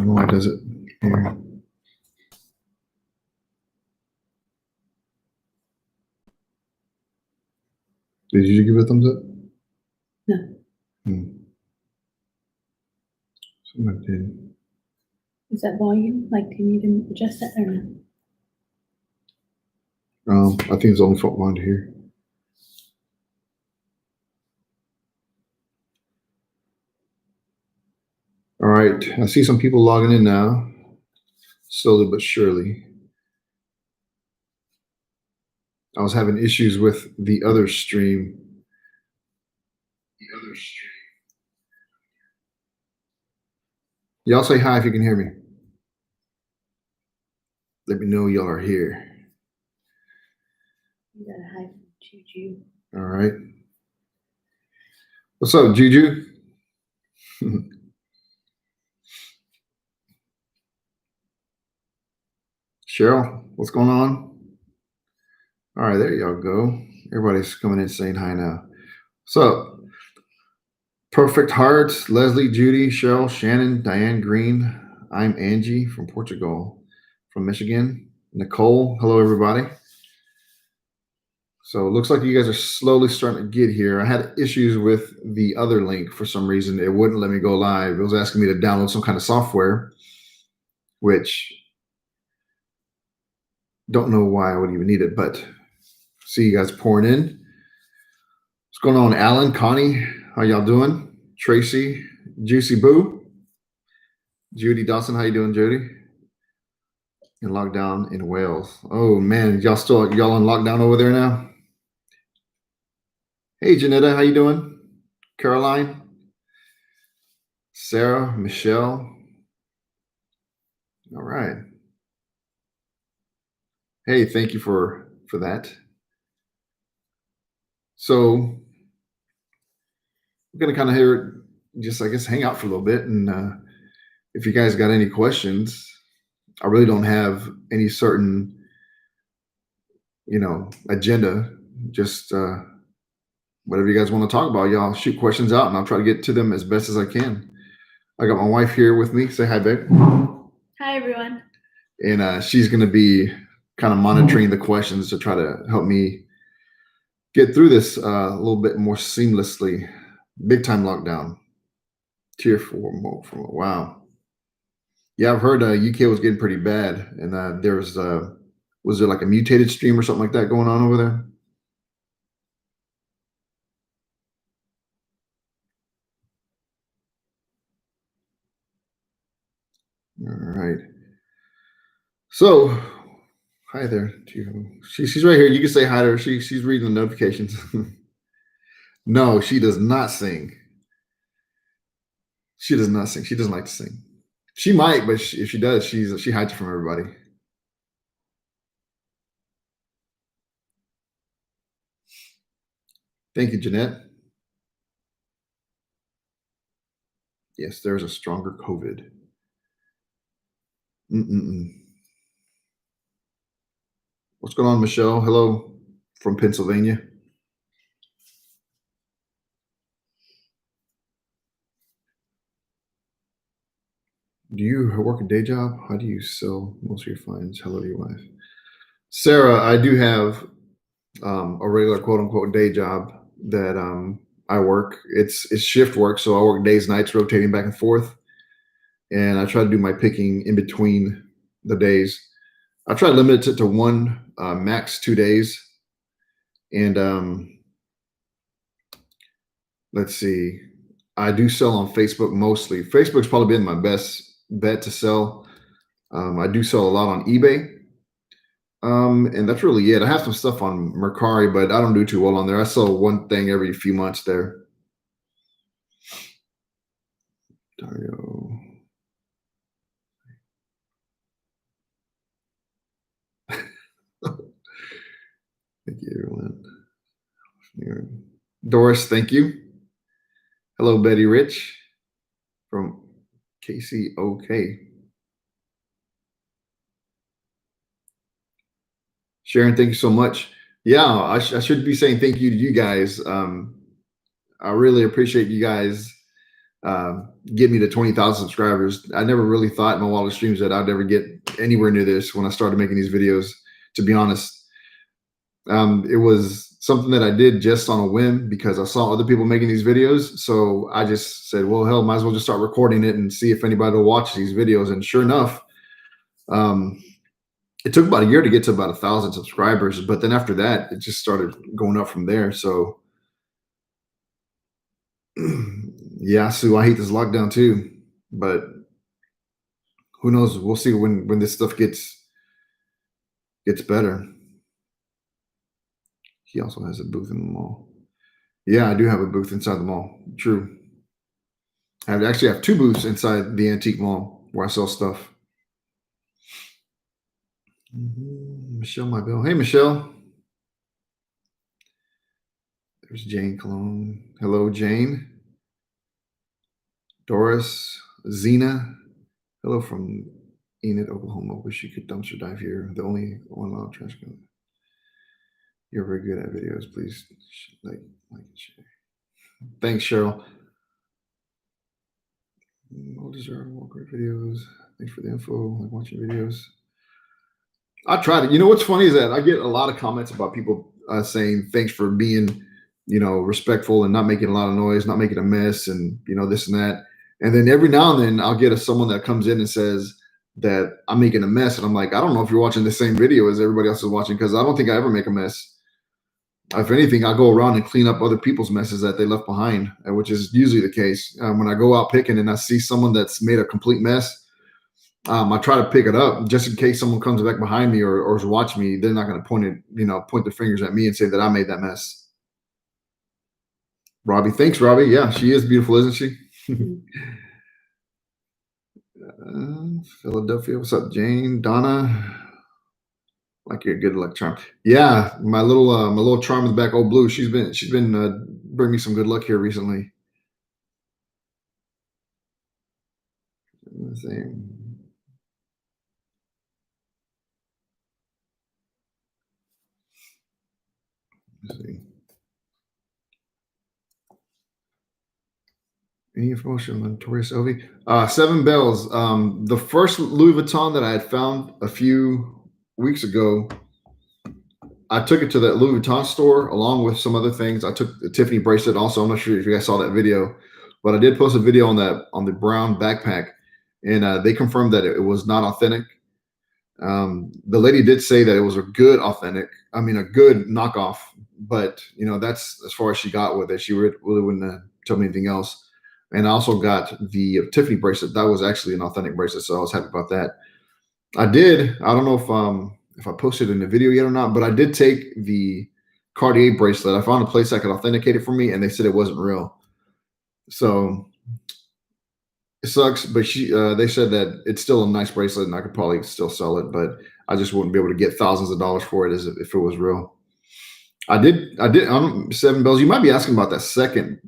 know why it does it here. Did you give it a thumbs up? No. Something I did. Is that volume? Like, can you even adjust that or no? I think it's only fault mine here. All right, I see some people logging in now, slowly but surely. I was having issues with the other stream. Y'all say hi if you can hear me. Let me know y'all are here. You got a hi from Juju. All right. What's up, Juju? Cheryl, what's going on? All right, there y'all go. Everybody's coming in saying hi now. So, Perfect Hearts, Leslie, Judy, Cheryl, Shannon, Diane Green. I'm Angie from Portugal. From Michigan. Nicole, hello everybody. So it looks like you guys are slowly starting to get here. I had issues with the other link for some reason. It wouldn't let me go live. It was asking me to download some kind of software, which don't know why I would even need it, but see you guys pouring in. What's going on, Alan, Connie? How y'all doing? Tracy, Juicy Boo, Judy Dawson. How you doing, Judy? In lockdown in Wales. Oh man, y'all on lockdown over there now? Hey, Janetta, how you doing? Caroline, Sarah, Michelle. All right. Hey, thank you for that. So we're gonna kind of hear, just I guess, hang out for a little bit, and if you guys got any questions, I really don't have any certain, agenda. Just whatever you guys want to talk about, y'all shoot questions out, and I'll try to get to them as best as I can. I got my wife here with me. Say hi, babe. Hi, everyone. And she's going to be kind of monitoring the questions to try to help me get through this a little bit more seamlessly. Big time lockdown. Tier 4 mode. Wow. Yeah, I've heard UK was getting pretty bad, and was there like a mutated stream or something like that going on over there? All right. So, hi there to you. She's right here. You can say hi to her. She's reading the notifications. No, she does not sing. She does not sing. She doesn't like to sing. She might, but if she does, she hides it from everybody. Thank you, Jeanette. Yes, there's a stronger COVID. What's going on, Michelle? Hello from Pennsylvania. Do you work a day job? How do you sell most of your finds? Hello to your wife. Sarah, I do have a regular quote unquote day job that I work. It's shift work, so I work days, nights, rotating back and forth. And I try to do my picking in between the days. I try to limit it to one, max 2 days. And let's see, I do sell on Facebook mostly. Facebook's probably been my best bet to sell. I do sell a lot on eBay. And that's really it. I have some stuff on Mercari, but I don't do too well on there. I sell one thing every few months there. Dario. Thank you, everyone. Doris, thank you. Hello, Betty Rich from KCOK. Sharon, thank you so much. Yeah, I should be saying thank you to you guys. I really appreciate you guys get me to 20,000 subscribers. I never really thought in my wildest dreams that I'd ever get anywhere near this when I started making these videos, to be honest. It was something that I did just on a whim because I saw other people making these videos. So I just said, well, hell, might as well just start recording it and see if anybody will watch these videos. And sure enough, um, it took about a year to get to about 1,000 subscribers. But then after that, it just started going up from there. So yeah, Sue, I hate this lockdown too. But who knows? We'll see when this stuff gets better. He also has a booth in the mall. Yeah, I do have a booth inside the mall. True. I actually have 2 booths inside the antique mall where I sell stuff. Michelle, my bill. Hey, Michelle. There's Jane Cologne. Hello, Jane. Doris. Zena. Hello from Enid, Oklahoma. Wish you could dumpster dive here. The only one allowed trash can. You're very good at videos. Please like and share. Thanks, Cheryl. Well deserved. Well, great videos. Thanks for the info. Like watching videos. I try to. You know what's funny is that I get a lot of comments about people saying thanks for being, respectful and not making a lot of noise, not making a mess, and this and that. And then every now and then I'll get someone that comes in and says that I'm making a mess, and I'm like, I don't know if you're watching the same video as everybody else is watching because I don't think I ever make a mess. If anything, I go around and clean up other people's messes that they left behind, which is usually the case. When I go out picking and I see someone that's made a complete mess, I try to pick it up just in case someone comes back behind me or is watching me. They're not going to point their fingers at me and say that I made that mess. Robbie, thanks, Robbie. Yeah, she is beautiful, isn't she? Philadelphia, what's up, Jane? Donna, like your good luck charm. Yeah, my little charm in the back, old blue. She's been bringing me some good luck here recently. Same. Let's see. Any information on Notorious Elvie? 7 Bells. The first Louis Vuitton that I had found a few weeks ago, I took it to that Louis Vuitton store along with some other things. I took the Tiffany bracelet also. I'm not sure if you guys saw that video, but I did post a video on the brown backpack, and they confirmed that it was not authentic. The lady did say that it was a good knockoff, but that's as far as she got with it. She really wouldn't tell me anything else. And I also got the Tiffany bracelet. That was actually an authentic bracelet, so I was happy about that. I don't know if I posted in the video yet or not, but I did take the Cartier bracelet. I found a place that could authenticate it for me, and they said it wasn't real. So it sucks, but they said that it's still a nice bracelet, and I could probably still sell it, but I just wouldn't be able to get thousands of dollars for it as if it was real. I did 7 Bells. You might be asking about that second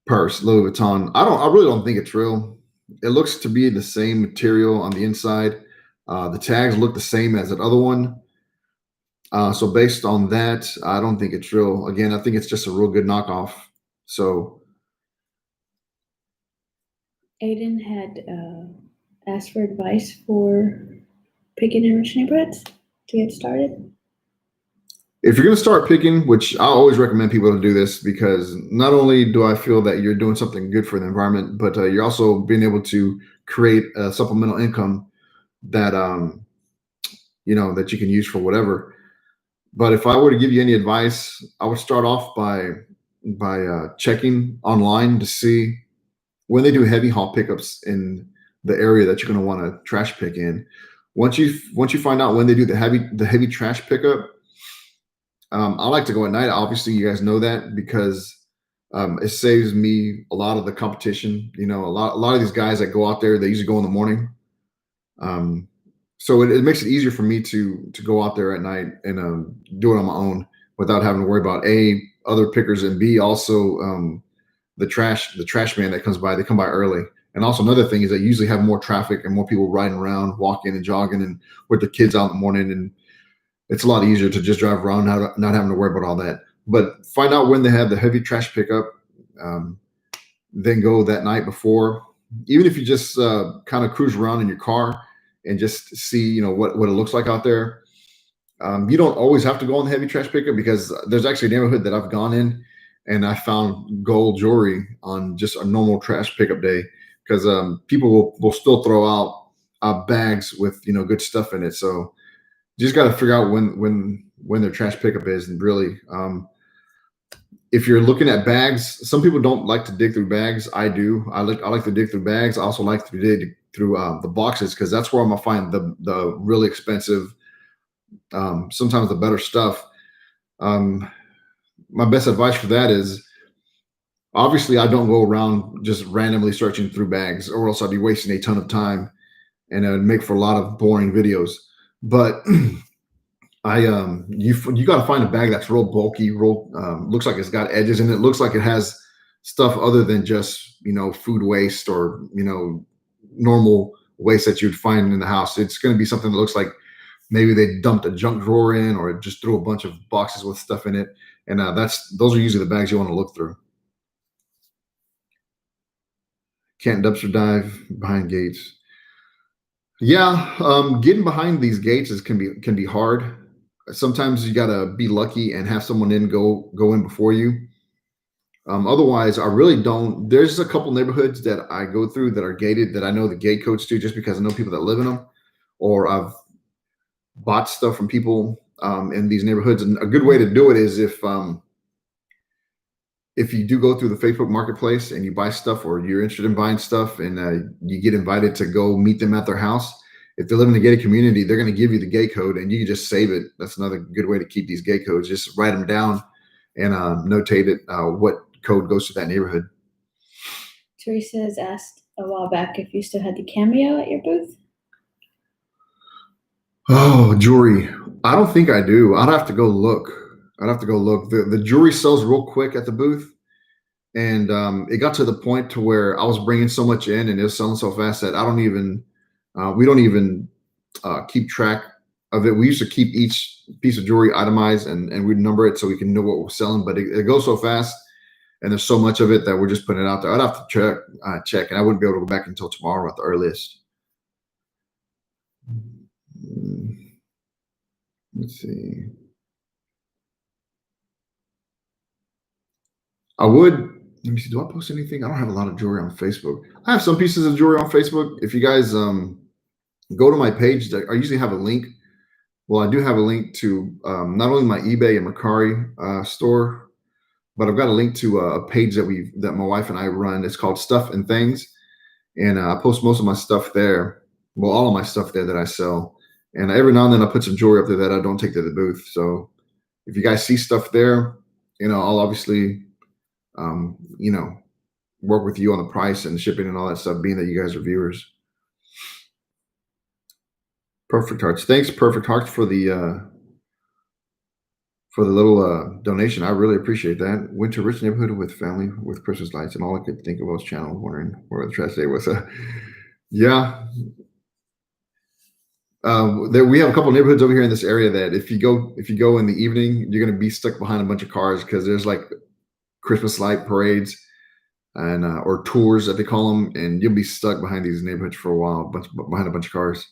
purse, Louis Vuitton. I really don't think it's real. It looks to be the same material on the inside. The tags look the same as that other one. So based on that, I don't think it's real. Again, I think it's just a real good knockoff. So Aiden had asked for advice for picking in rich neighborhoods to get started. if you're going to start picking, which I always recommend people to do this, because not only do I feel that you're doing something good for the environment, but you're also being able to create a supplemental income that that you can use for whatever. But if I were to give you any advice, I would start off by checking online to see when they do heavy haul pickups in the area that you're going to want to trash pick in. Once you find out when they do the heavy trash pickup, I like to go at night. Obviously, you guys know that because it saves me a lot of the competition. A lot of these guys that go out there, they usually go in the morning. So it makes it easier for me to go out there at night and do it on my own without having to worry about other pickers, and B, also the trash man that comes by. They come by early. And also another thing is that you usually have more traffic and more people riding around, walking and jogging, and with the kids out in the morning. And it's a lot easier to just drive around, not having to worry about all that. But find out when they have the heavy trash pickup. then go that night before. Even if you just kind of cruise around in your car and just see, what it looks like out there. You don't always have to go on the heavy trash pickup, because there's actually a neighborhood that I've gone in and I found gold jewelry on just a normal trash pickup day, because people will still throw out bags with good stuff in it. So you just got to figure out when their trash pickup is, and really, if you're looking at bags, some people don't like to dig through bags. I do. I like to dig through bags. I also like to dig through the boxes, because that's where I'm gonna find the really expensive, sometimes the better stuff. Um, my best advice for that is, obviously, I don't go around just randomly searching through bags, or else I'd be wasting a ton of time, and it would make for a lot of boring videos. But you got to find a bag that's real bulky, real looks like it's got edges, and it looks like it has stuff other than just food waste, or normal waste that you'd find in the house. It's going to be something that looks like maybe they dumped a junk drawer in, or just threw a bunch of boxes with stuff in it, and those are usually the bags you want to look through. Can't dumpster dive behind gates. Yeah, getting behind these gates can be hard. Sometimes you gotta be lucky and have someone go in before you. Otherwise, I really don't. There's a couple neighborhoods that I go through that are gated, that I know the gate codes to, just because I know people that live in them, or I've bought stuff from people in these neighborhoods. And a good way to do it is, if you do go through the Facebook Marketplace and you buy stuff, or you're interested in buying stuff, and you get invited to go meet them at their house. If they live in a gated community, they're going to give you the gate code, and you can just save it. That's another good way to keep these gate codes. Just write them down and notate it, what code goes to that neighborhood. Teresa has asked a while back if you still had the cameo at your booth. Oh, jewelry. I don't think I do. I'd have to go look. The jewelry sells real quick at the booth. And it got to the point to where I was bringing so much in, and it was selling so fast, that we don't even keep track of it. We used to keep each piece of jewelry itemized, and we'd number it so we can know what we're selling. But it goes so fast, and there's so much of it, that we're just putting it out there. I'd have to check, and I wouldn't be able to go back until tomorrow at the earliest. Let's see. I would. Let me see. Do I post anything? I don't have a lot of jewelry on Facebook. I have some pieces of jewelry on Facebook. If you guys go to my page, I usually have a link. Well, I do have a link to not only my eBay and Mercari store, but I've got a link to a page that my wife and I run. It's called Stuff and Things, and I post most of my stuff there. Well, all of my stuff there that I sell, and every now and then I put some jewelry up there that I don't take to the booth. So if you guys see stuff there, I'll obviously work with you on the price and shipping and all that stuff, being that you guys are viewers. Perfect Hearts. Thanks, Perfect Hearts, for the little donation. I really appreciate that. Went to a rich neighborhood with family with Christmas lights, and all I could think of was channel, wondering where the trash day was. Yeah. We have a couple of neighborhoods over here in this area that if you go in the evening, you're going to be stuck behind a bunch of cars, because there's like Christmas light parades and or tours that they call them, and you'll be stuck behind these neighborhoods for a while, behind a bunch of cars.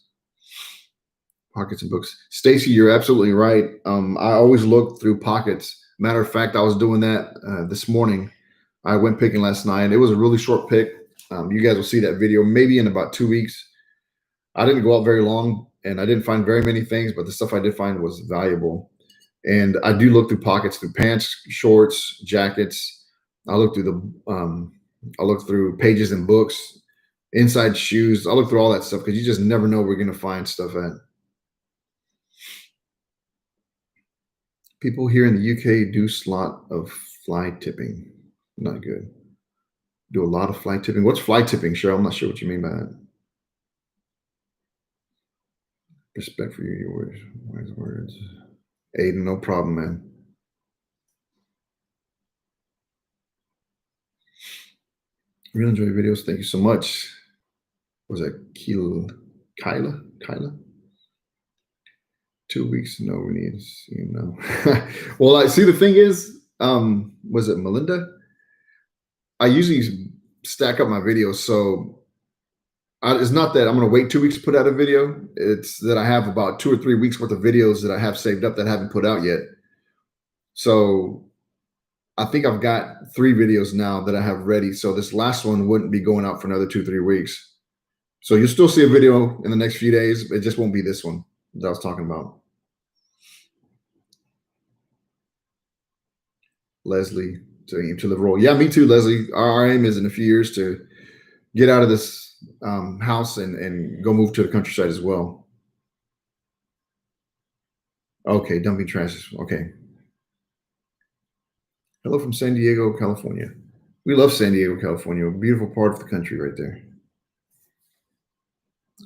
Pockets and books. Stacy, you're absolutely right. I always look through pockets. Matter of fact, I was doing that this morning. I went picking last night. It was a really short pick. You guys will see that video maybe in about 2 weeks. I didn't go out very long, and I didn't find very many things, but the stuff I did find was valuable. And I do look through pockets, through pants, shorts, jackets. I look through pages and books, inside shoes. I look through all that stuff, because you just never know where you're going to find stuff at. People here in the UK do a lot of fly tipping. Not good. Do a lot of fly tipping. What's fly tipping, Cheryl? I'm not sure what you mean by that. Respect for your wise words. Aiden, no problem, man. Really enjoy your videos. Thank you so much. Was that Kyla? 2 weeks? No, we need to see him now. Well, I see. The thing is, was it Melinda? I usually stack up my videos. So it's not that I'm going to wait 2 weeks to put out a video. It's that I have about 2 or 3 weeks worth of videos that I have saved up that I haven't put out yet. So I think I've got 3 videos now that I have ready. So this last one wouldn't be going out for another 2, 3 weeks. So you'll still see a video in the next few days. It just won't be this one that I was talking about. Leslie to aim to the role. Yeah, me too, Leslie. Our aim is in a few years to get out of this house and go move to the countryside as well. Okay, dumping trash. Okay. Hello from San Diego, California. We love San Diego, California. A beautiful part of the country right there.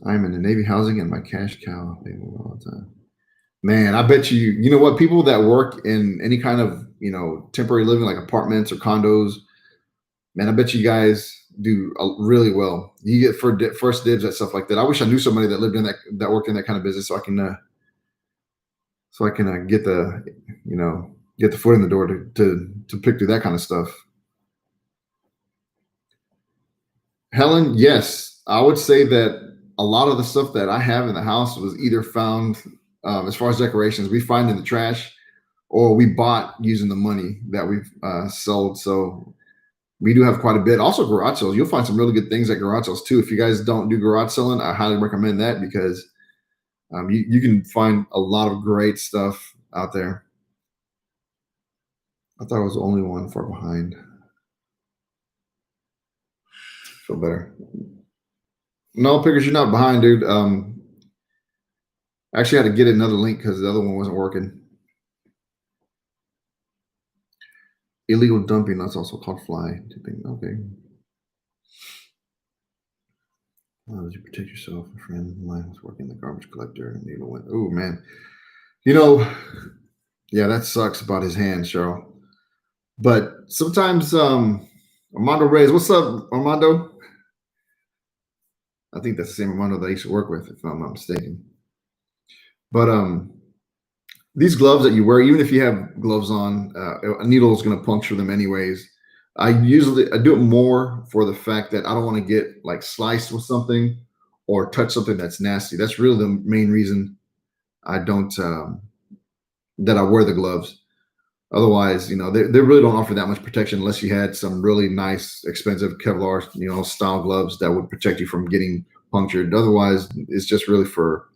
I'm in the Navy housing and my cash cow. They move all the time. Man, I bet you know what? People that work in any kind of, temporary living like apartments or condos, man, I bet you guys do really well. You get first dibs at stuff like that. I wish I knew somebody that lived in that worked in that kind of business, so I can get get the foot in the door to pick through that kind of stuff. Helen, yes, I would say that a lot of the stuff that I have in the house was either found, as far as decorations, we find in the trash, or we bought using the money that we've sold. So we do have quite a bit. Also, garage sales. You'll find some really good things at garage sales too. If you guys don't do garage selling, I highly recommend that because you can find a lot of great stuff out there. I thought I was the only one far behind. Feel better. No, Pickers, you're not behind, dude. I actually had to get another link because the other one wasn't working. Illegal dumping, that's also called fly tipping. Okay. How did you protect yourself? A friend of mine was working the garbage collector and needle went. Oh man. You know, yeah, that sucks about his hand, Cheryl. But sometimes Armando Reyes, what's up, Armando? I think that's the same Armando that I used to work with, if I'm not mistaken. But these gloves that you wear, even if you have gloves on, a needle is going to puncture them anyways. I do it more for the fact that I don't want to get like sliced with something or touch something that's nasty. That's really the main reason I don't that I wear the gloves. Otherwise, they really don't offer that much protection unless you had some really nice, expensive Kevlar, style gloves that would protect you from getting punctured. Otherwise, it's just really for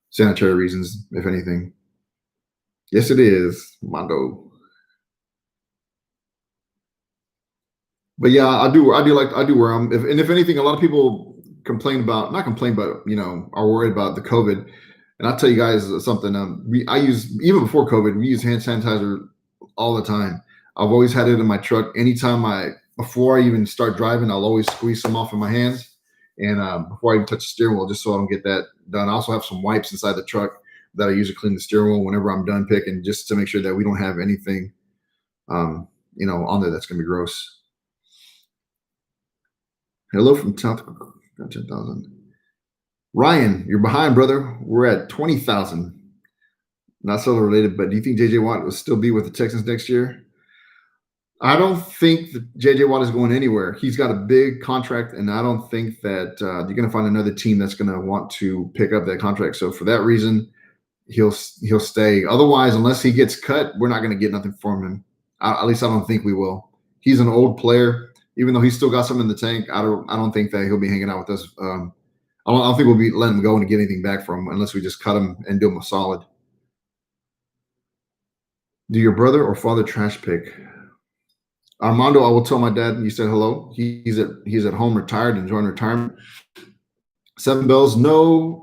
sanitary reasons, if anything. Yes, it is, Mondo. But yeah, I do wear them. If anything, a lot of people not complain, but are worried about the COVID. And I'll tell you guys something. I use even before COVID, we use hand sanitizer all the time. I've always had it in my truck. Before I even start driving, I'll always squeeze some off in my hands, and before I even touch the steering wheel, just so I don't get that done. I also have some wipes inside the truck that I use to clean the steering wheel whenever I'm done picking, just to make sure that we don't have anything, on there that's going to be gross. Hello from South. Got 10,000. Ryan, you're behind, brother. We're at 20,000. Not solo related, but do you think JJ Watt will still be with the Texans next year? I don't think that JJ Watt is going anywhere. He's got a big contract, and I don't think that you're going to find another team that's going to want to pick up that contract. So for that reason, he'll stay. Otherwise, unless he gets cut, we're not going to get nothing from him. At least I don't think we will. He's an old player, even though he's still got some in the tank. I don't think that he'll be hanging out with us. I don't think we'll be letting him go and get anything back from him unless we just cut him and do him a solid. Do your brother or father trash pick? Armando, I will tell my dad you said hello. He's at home retired, enjoying retirement. Seven Bells, no,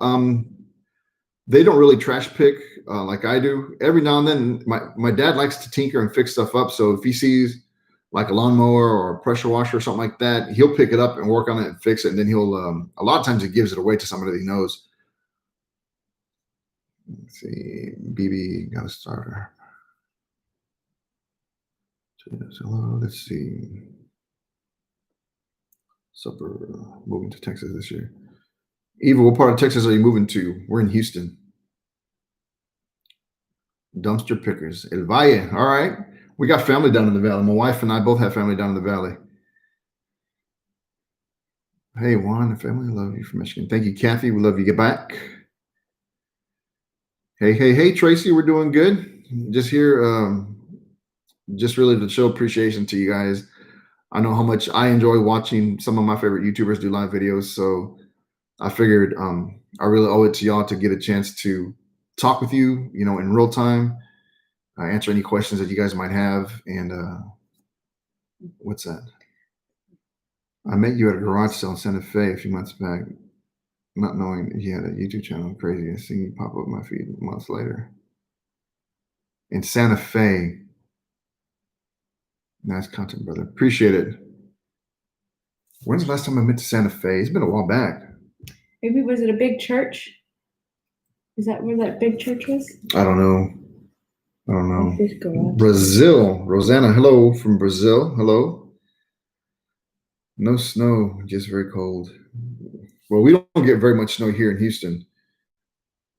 they don't really trash pick like I do. Every now and then, my dad likes to tinker and fix stuff up. So if he sees like a lawnmower or a pressure washer or something like that, he'll pick it up and work on it and fix it. And then he'll a lot of times he gives it away to somebody that he knows. Let's see, BB got a starter. Hello, let's see. Supper, moving to Texas this year. Eva, what part of Texas are you moving to? We're in Houston. Dumpster pickers. El Valle. All right. We got family down in the valley. My wife and I both have family down in the valley. Hey, Juan, the family love you from Michigan. Thank you, Kathy. We love you. Get back. Hey, Tracy. We're doing good. Just here, just really to show appreciation to you guys. I know how much I enjoy watching some of my favorite YouTubers do live videos, so I figured I really owe it to y'all to get a chance to talk with you, in real time, answer any questions that you guys might have. And what's that? I met you at a garage sale in Santa Fe a few months back, not knowing you had a YouTube channel. Crazy. I seen you pop up my feed months later. In Santa Fe. Nice content, brother. Appreciate it. When's the last time I went to Santa Fe? It's been a while back. Maybe was it a big church? Is that where that big church was? I don't know. This garage. Brazil. Rosanna, hello from Brazil. Hello. No snow, just very cold. Well, we don't get very much snow here in Houston.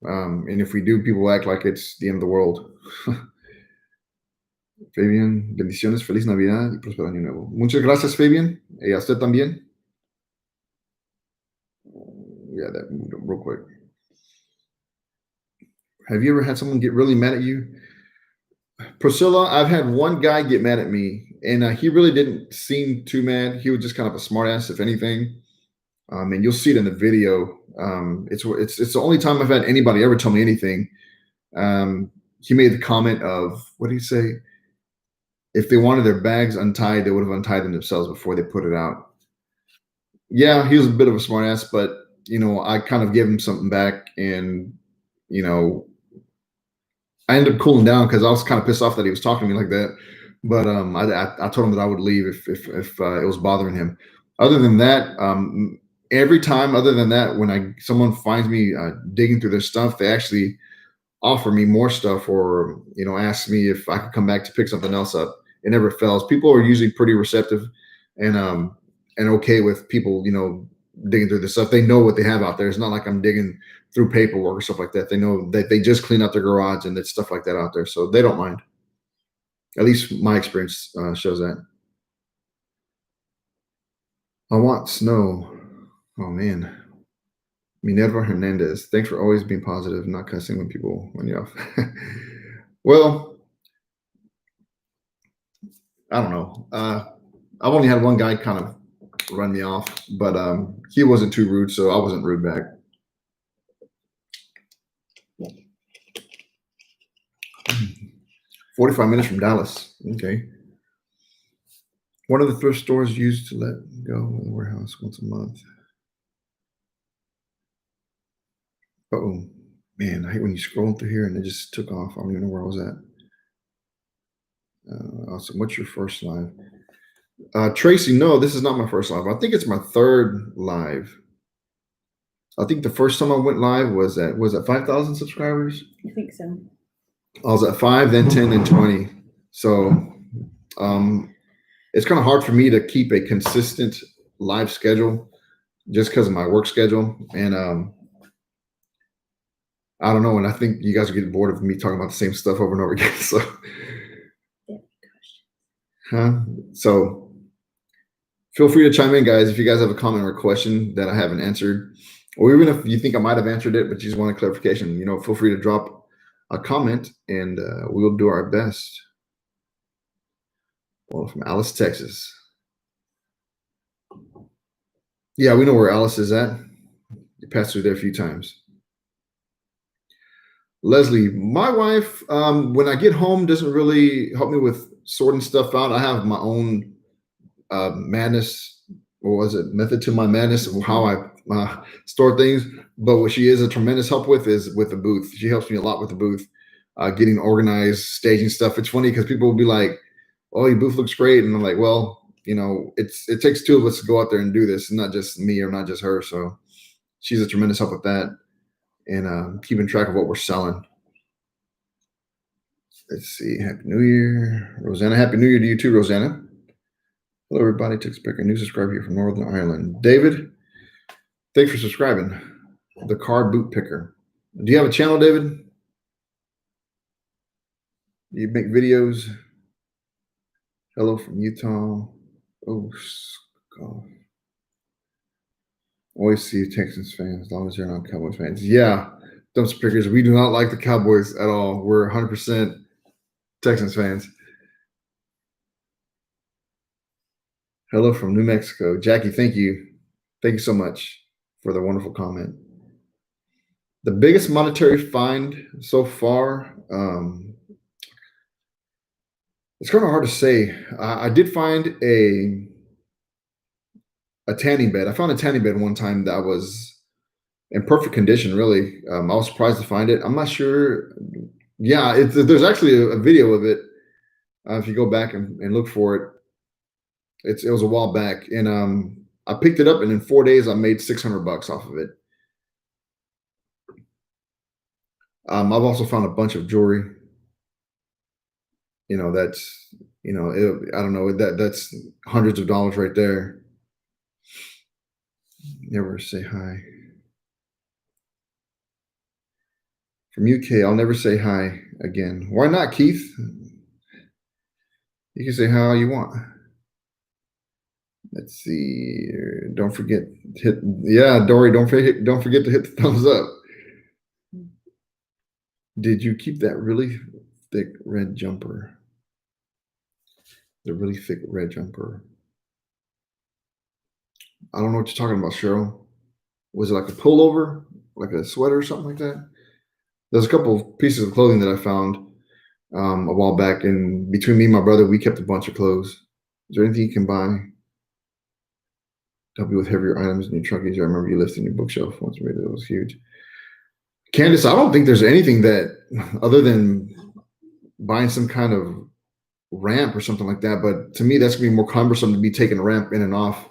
And if we do, people act like it's the end of the world. Fabian, bendiciones, feliz Navidad y próspero año nuevo. Muchas gracias, Fabian. Y a usted también. Yeah, that moved up real quick. Have you ever had someone get really mad at you? Priscilla, I've had one guy get mad at me, and he really didn't seem too mad. He was just kind of a smartass, if anything. And you'll see it in the video. It's the only time I've had anybody ever tell me anything. He made the comment of, what did he say? If they wanted their bags untied, they would have untied them themselves before they put it out. Yeah, he was a bit of a smartass, but I kind of gave him something back, and I ended up cooling down because I was kind of pissed off that he was talking to me like that. But I told him that I would leave if it was bothering him. Other than that, every time other than that, when someone finds me digging through their stuff, they actually offer me more stuff, or ask me if I could come back to pick something else up. It never fails. People are usually pretty receptive and okay with people digging through this stuff. They know what they have out there. It's not like I'm digging through paperwork or stuff like that. They know that they just clean out their garage and there's stuff like that out there, so they don't mind. At least my experience shows that. I want snow. Oh man. Minerva Hernandez, thanks for always being positive, not cussing when people run you off. Well, I don't know. I've only had one guy kind of run me off, but he wasn't too rude, so I wasn't rude back. Yeah. 45 minutes from Dallas. Okay. One of the thrift stores used to let go in the warehouse once a month. Oh man, I hate when you scroll through here and it just took off. I don't even know where I was at. Awesome. What's your first live? Tracy, no, this is not my first live. I think it's my third live. I think the first time I went live was at 5,000 subscribers? I think so. I was at 5, then 10, then 20. So it's kind of hard for me to keep a consistent live schedule just because of my work schedule. And I don't know. And I think you guys are getting bored of me talking about the same stuff over and over again. So, So feel free to chime in, guys, if you guys have a comment or a question that I haven't answered, or even if you think I might have answered it, but you just want a clarification, feel free to drop a comment and we'll do our best. Well, from Alice, Texas. Yeah, we know where Alice is at. You passed through there a few times. Leslie, my wife, when I get home, doesn't really help me with sorting stuff out. I have my own madness, or was it method to my madness of how I store things. But what she is a tremendous help with is with the booth. She helps me a lot with the booth, getting organized, staging stuff. It's funny because people will be like, "Oh, your booth looks great," and I'm like, "Well, it takes two of us to go out there and do this, and not just me or not just her." So she's a tremendous help with that and keeping track of what we're selling. Let's see. Happy New Year, Rosanna. Happy New Year to you too, Rosanna. Hello, everybody. To expect a new subscriber here from Northern Ireland. David, thanks for subscribing. The Car Boot Picker. Do you have a channel, David? Do you make videos? Hello from Utah. Oh, God. Always see Texans fans as long as they're not Cowboys fans. Yeah, dumpster pickers. We do not like the Cowboys at all. We're 100% Texans fans. Hello from New Mexico. Jackie, thank you. Thank you so much for the wonderful comment. The biggest monetary find so far, it's kind of hard to say. I did find a tanning bed. I found a tanning bed one time that was in perfect condition, really. I was surprised to find it. I'm not sure. Yeah, there's actually a video of it. If you go back and look for it, it was a while back, and I picked it up, and in 4 days I made $600 off of it. I've also found a bunch of jewelry. That's I don't know, that's hundreds of dollars right there. Never say hi. From UK, I'll never say hi again. Why not, Keith? You can say hi all you want. Let's see. Don't forget Dory, don't forget to hit the thumbs up. Did you keep that really thick red jumper? The really thick red jumper. I don't know what you're talking about, Cheryl. Was it like a pullover, like a sweater or something like that? There's a couple of pieces of clothing that I found a while back, and between me and my brother, we kept a bunch of clothes. Is there anything you can buy? Help you with heavier items in your trunkies. I remember you listed your bookshelf once. Maybe that was huge. Candace, I don't think there's anything that, other than buying some kind of ramp or something like that. But to me, that's gonna be more cumbersome to be taking a ramp in and off.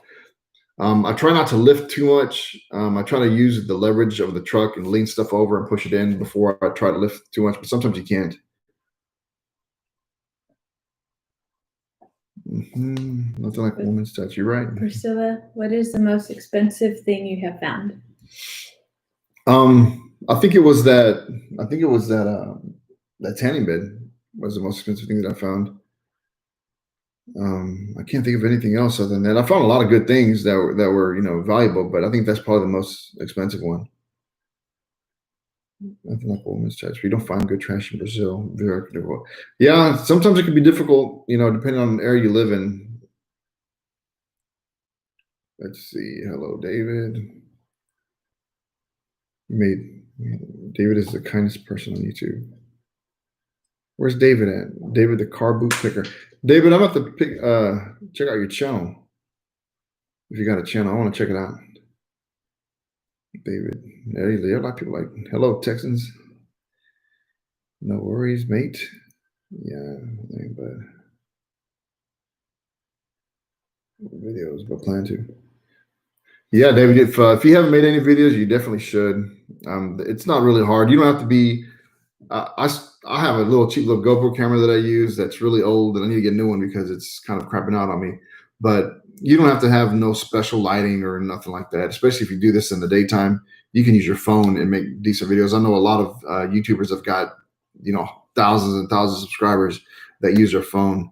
I try not to lift too much. I try to use the leverage of the truck and lean stuff over and push it in before I try to lift too much. But sometimes you can't. Nothing like a woman's touch. You're right. Priscilla, what is the most expensive thing you have found? I think it was that. That tanning bed was the most expensive thing that I found. I can't think of anything else other than that. I found a lot of good things that were valuable, but I think that's probably the most expensive one. Nothing like a woman's touch. We don't find good trash in Brazil. Very difficult. Yeah, sometimes it can be difficult, depending on the area you live in. Let's see. Hello, David. David is the kindest person on YouTube. Where's David at? David, the car boot picker. David, I'm about to check out your channel. If you got a channel, I want to check it out. David, there are a lot of people like, hello, Texans. No worries, mate. Yeah, but videos, but plan to. Yeah, David, if you haven't made any videos, you definitely should. It's not really hard. You don't have to be. I have a cheap little GoPro camera that I use that's really old, and I need to get a new one because it's kind of crapping out on me. But you don't have to have no special lighting or nothing like that, especially if you do this in the daytime. You can use your phone and make decent videos. I know a lot of YouTubers have got thousands and thousands of subscribers that use their phone.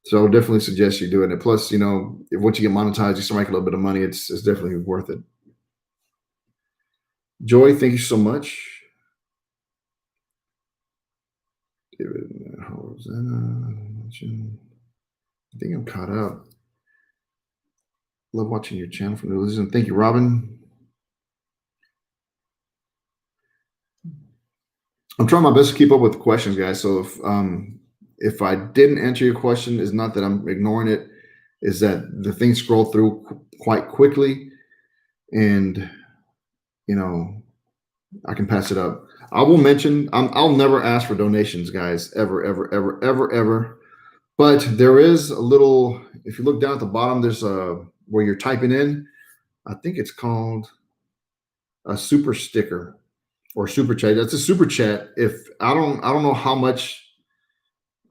So I would definitely suggest you doing it. Plus, if once you get monetized, you start making a little bit of money. It's definitely worth it. Joy, thank you so much. David, I think I'm caught up. Love watching your channel from New Zealand. Thank you, Robin. I'm trying my best to keep up with the questions, guys. So if I didn't answer your question, it's not that I'm ignoring it, is that the things scroll through quite quickly, and I can pass it up. I will mention I'll never ask for donations, guys, ever, ever, ever, ever, ever. But there is a little. If you look down at the bottom, there's where you're typing in. I think it's called a super sticker or super chat. That's a super chat. If I don't know how much.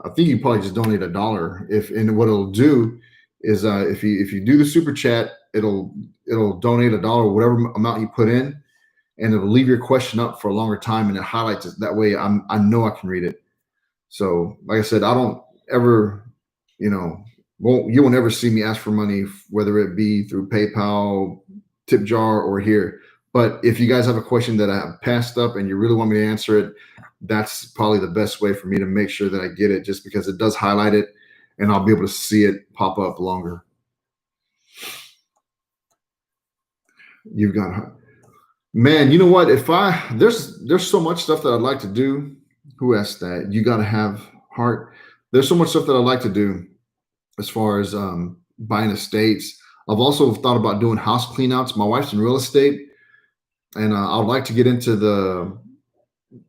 I think you probably just donate $1. And what it'll do is if you do the super chat, it'll donate $1, whatever amount you put in, and it'll leave your question up for a longer time, and it highlights it. That way I know I can read it. So like I said, I don't ever, you won't ever see me ask for money, whether it be through PayPal, tip jar or here. But if you guys have a question that I have passed up and you really want me to answer it, that's probably the best way for me to make sure that I get it, just because it does highlight it and I'll be able to see it pop up longer. You've got, man, you know what? If I there's so much stuff that I'd like to do. Who asked that? You got to have heart. There's so much stuff that I'd like to do as far as buying estates. I've also thought about doing house cleanouts. My wife's in real estate, and I'd like to get into the,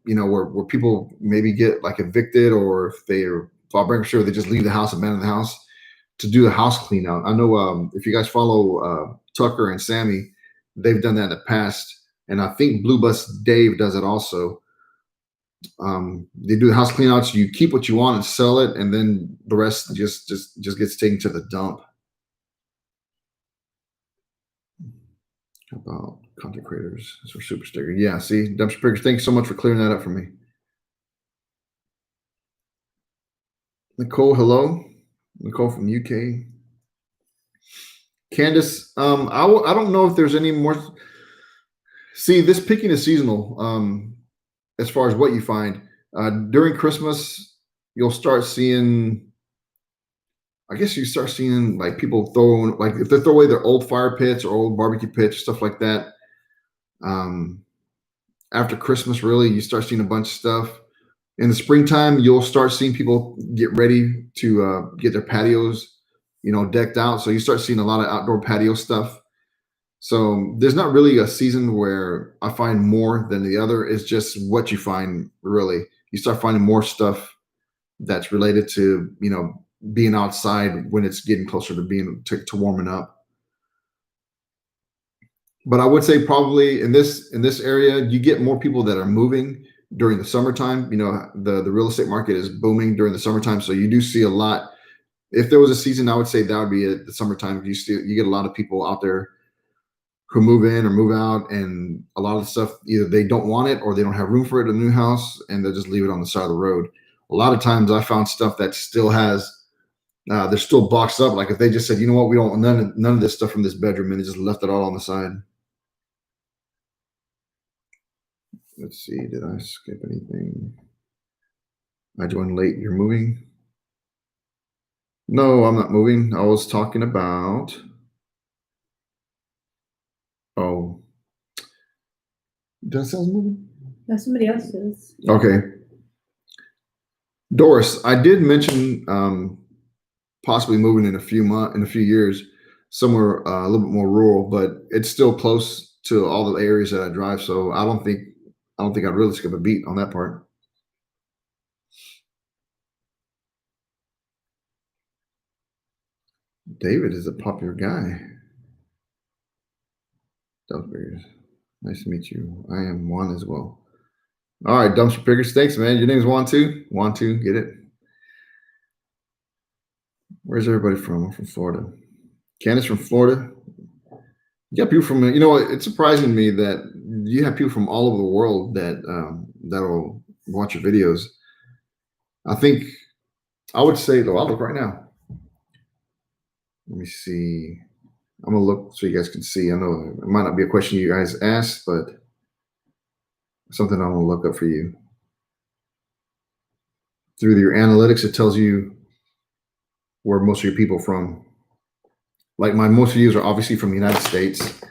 where people maybe get like evicted, or if they're file bankruptcy, they just leave the house, abandon the house, to do the house clean out. I know if you guys follow Tucker and Sammy, they've done that in the past, and I think Blue Bus Dave does it also. They do the house clean outs. You keep what you want and sell it, and then the rest just gets taken to the dump. How about content creators? So super sticker. Yeah, see, dumpster pickers. Thanks so much for clearing that up for me. Nicole, hello. Nicole from UK. Candace, I don't know if there's any more. See, this picking is seasonal. As far as what you find during Christmas, you'll start seeing. I guess you start seeing like people throwing, like if they throw away their old fire pits or old barbecue pits, stuff like that. After Christmas, really, you start seeing a bunch of stuff. In the springtime, you'll start seeing people get ready to get their patios, decked out. So you start seeing a lot of outdoor patio stuff. So there's not really a season where I find more than the other. It's just what you find, really. You start finding more stuff that's related to, being outside when it's getting closer to being to warming up. But I would say probably in this area, you get more people that are moving during the summertime. The real estate market is booming during the summertime, so you do see a lot. If there was a season, I would say that would be it. The summertime, you get a lot of people out there who move in or move out, and a lot of the stuff, either they don't want it or they don't have room for it in the new house, and they'll just leave it on the side of the road. A lot of times I found stuff that still has, they're still boxed up. Like if they just said, you know what, we don't want none of this stuff from this bedroom, and they just left it all on the side. Let's see, did I skip anything? I joined late. You're moving? No, I'm not moving. I was talking about, oh, did I say I was moving? That's somebody else's. Okay. Doris, I did mention possibly moving in a few years, somewhere a little bit more rural, but it's still close to all the areas that I drive. So I don't think I'd really skip a beat on that part. David is a popular guy. Nice to meet you. I am Juan as well. All right, dumpster pickers. Thanks, man. Your name is Juan too? Juan too, get it? Where's everybody from? I'm from Florida. Candace from Florida. You got people from, it's surprising to me that you have people from all over the world that'll watch your videos. I think I would say, though, I'll look right now. Let me see. I'm gonna look so you guys can see. I know it might not be a question you guys asked, but something I'm gonna look up for you. Through your analytics, it tells you where most of your people from. Like most views are obviously from the United States,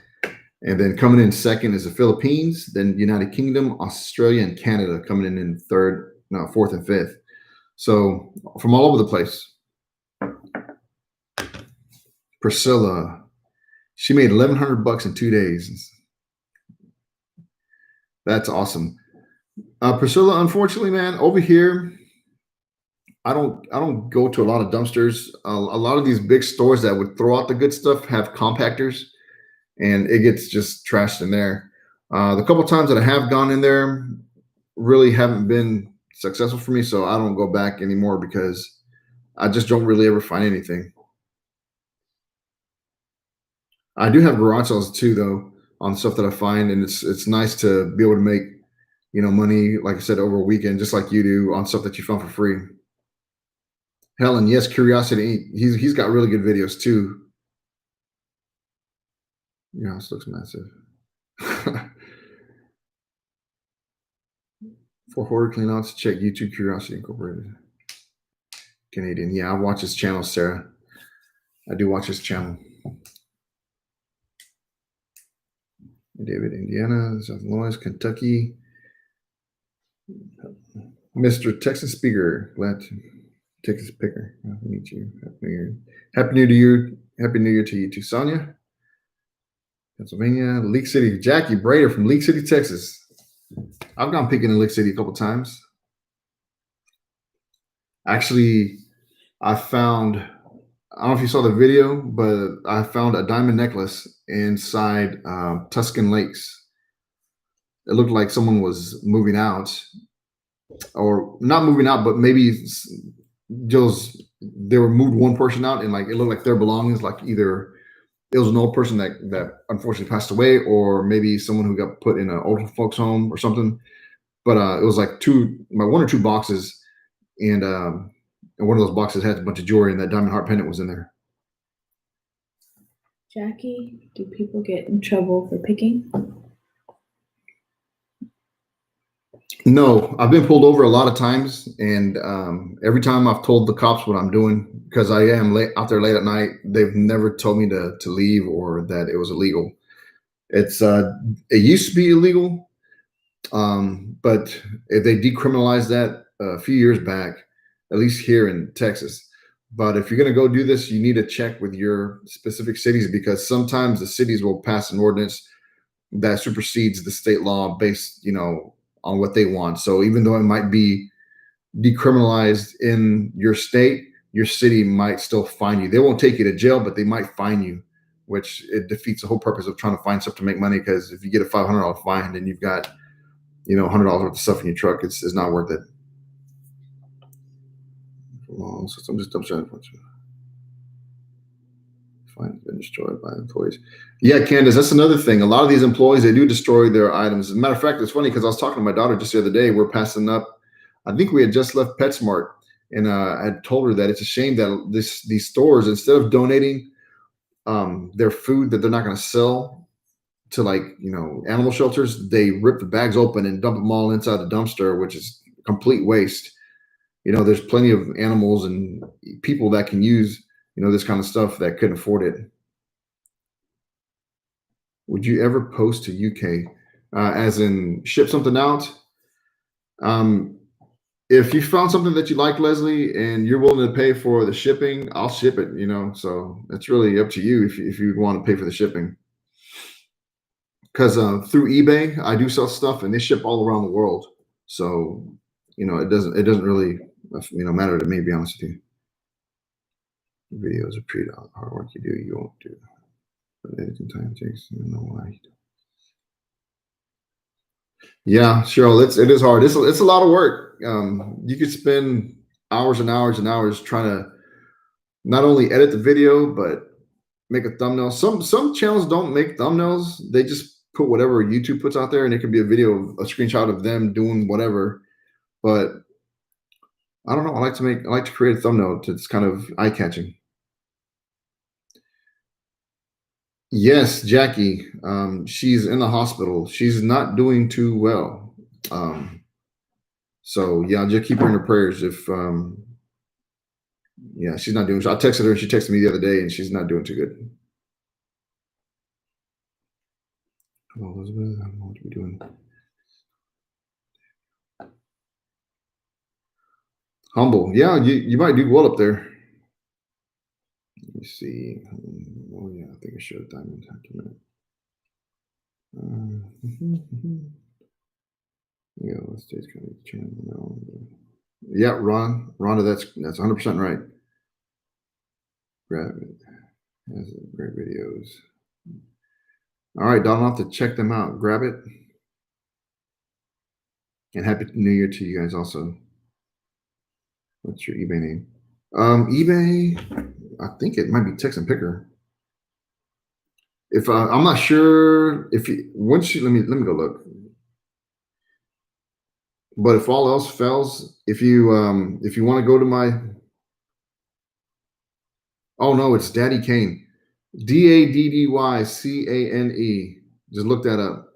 and then coming in second is the Philippines, then United Kingdom, Australia, and Canada coming in fourth and fifth. So from all over the place. Priscilla, she made $1,100 in 2 days. That's awesome. Priscilla, unfortunately, man, over here, I don't go to a lot of dumpsters. A lot of these big stores that would throw out the good stuff have compactors, and it gets just trashed in there. The couple times that I have gone in there really haven't been successful for me, so I don't go back anymore because I just don't really ever find anything. I do have garage sales too, though, on stuff that I find, and it's nice to be able to make, money, like I said, over a weekend, just like you do, on stuff that you found for free. Helen, yes, Curiosity. He's got really good videos too. Your house looks massive. For horror cleanouts, check YouTube Curiosity Incorporated. Canadian. Yeah, I watch his channel, Sarah. I do watch his channel. David, Indiana, South Illinois, Kentucky. Mr. Texas Speaker, glad to Texas Picker. Glad to meet you. Happy New Year. Happy New Year. Happy New Year to you too, Sonia. Pennsylvania, Leak City, Jackie Brader from Leak City, Texas. I've gone picking in Leak City a couple times. Actually, I found, I don't know if you saw the video, but I found a diamond necklace inside Tuscan Lakes. It looked like someone was moving out, or not moving out, but maybe just they were moved one person out, and like it looked like their belongings, like either it was an old person that unfortunately passed away, or maybe someone who got put in an old folks home or something. But it was like one or two boxes, and one of those boxes had a bunch of jewelry, and that diamond heart pendant was in there. Jackie, do people get in trouble for picking? No, I've been pulled over a lot of times, and every time I've told the cops what I'm doing, because I am out there late at night, they've never told me to leave or that it was illegal. It used to be illegal, but they decriminalized that a few years back, at least here in Texas. But if you're going to go do this, you need to check with your specific cities, because sometimes the cities will pass an ordinance that supersedes the state law based, on what they want. So even though it might be decriminalized in your state, your city might still fine you. They won't take you to jail, but they might fine you, which it defeats the whole purpose of trying to find stuff to make money. Because if you get a $500 fine and you've got, $100 worth of stuff in your truck, it's not worth it. So I'm just trying to find been destroyed by employees. Yeah, Candace, that's another thing. A lot of these employees, they do destroy their items. As a matter of fact, it's funny because I was talking to my daughter just the other day. We're passing up. I think we had just left PetSmart, and I had told her that it's a shame that these stores, instead of donating their food that they're not going to sell to animal shelters, they rip the bags open and dump them all inside the dumpster, which is complete waste. There's plenty of animals and people that can use this kind of stuff that couldn't afford it. Would you ever post to UK, as in ship something out? If you found something that you like, Leslie, and you're willing to pay for the shipping, I'll ship it. So it's really up to you if you want to pay for the shipping. Because through eBay, I do sell stuff, and they ship all around the world. So it doesn't really matter to me, to be honest with you. Videos are pretty hard work you do, you won't do. But editing time takes, I don't know why. Yeah, Cheryl, it is hard. It's a lot of work. You could spend hours and hours and hours trying to not only edit the video but make a thumbnail. Some channels don't make thumbnails; they just put whatever YouTube puts out there, and it could be a video, a screenshot of them doing whatever. But I don't know. I like to create a thumbnail that's kind of eye catching. Yes, Jackie. She's in the hospital. She's not doing too well. So yeah, just keep her in her prayers. If she's not doing. I texted her. She texted me the other day, and she's not doing too good. Hello, Elizabeth. I don't know what you're doing. Humble. Yeah, you might do well up there. Let me see. Oh yeah, I think I showed diamond document. Yeah, let's say it's kind of channel. Yeah, Rhonda, that's 100% right. Grab it. Has great videos. All right, Don, I'll have to check them out. Grab it. And happy New Year to you guys also. What's your eBay name? eBay, I think it might be Texan Picker. If I'm not sure if let me go look. But if all else fails, if you want to go to my, oh no, it's Daddy Kane. DADDYCANE. Just look that up.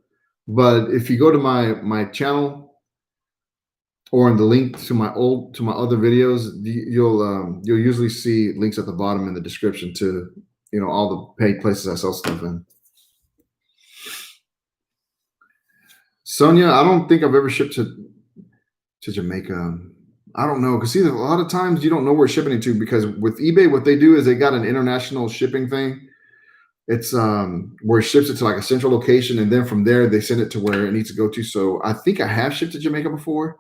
But if you go to my channel or in the link to my other videos, you'll usually see links at the bottom in the description to all the paid places I sell stuff in. Sonia, I don't think I've ever shipped to Jamaica. I don't know, because see, a lot of times you don't know where shipping it to, because with eBay, what they do is they got an international shipping thing. It's where it ships it to like a central location, and then from there they send it to where it needs to go to. So I think I have shipped to Jamaica before.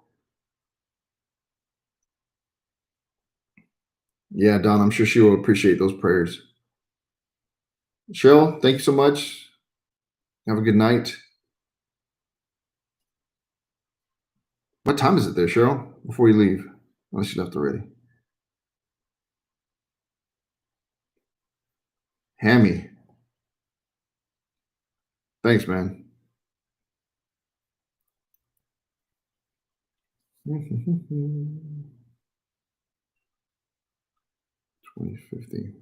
Yeah, Don, I'm sure she will appreciate those prayers. Cheryl, thank you so much. Have a good night. What time is it there, Cheryl? Before you leave, unless you left already. Hammy, thanks, man. 2050.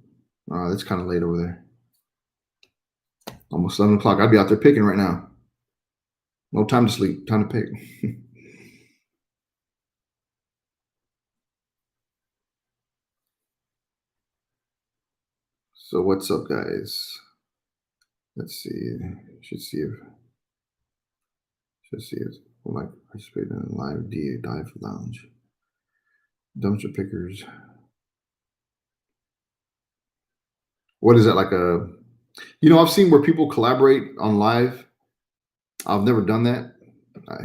That's kind of late over there. Almost 7 o'clock. I'd be out there picking right now. No time to sleep. Time to pick. So what's up, guys? Let's see. Should see if like participate in a live dive lounge. Dumpster pickers. What is that, like a? I've seen where people collaborate on live. I've never done that.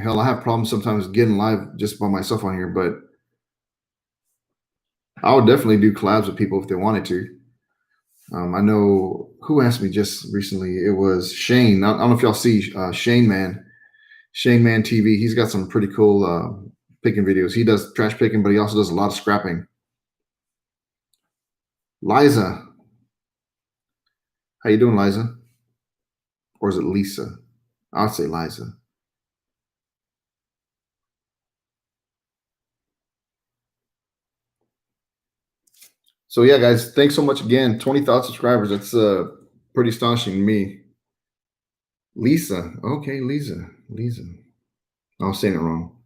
Hell, I have problems sometimes getting live just by myself on here, but I would definitely do collabs with people if they wanted to. I know who asked me just recently. It was Shane. I don't know if y'all see Shane Man TV. He's got some pretty cool picking videos. He does trash picking, but he also does a lot of scrapping. Liza, how you doing, Liza? Or is it Lisa? I'll say Liza. So yeah, guys, thanks so much again. 20,000 subscribers. That's pretty astonishing to me. Lisa. Okay, Lisa. I was saying it wrong.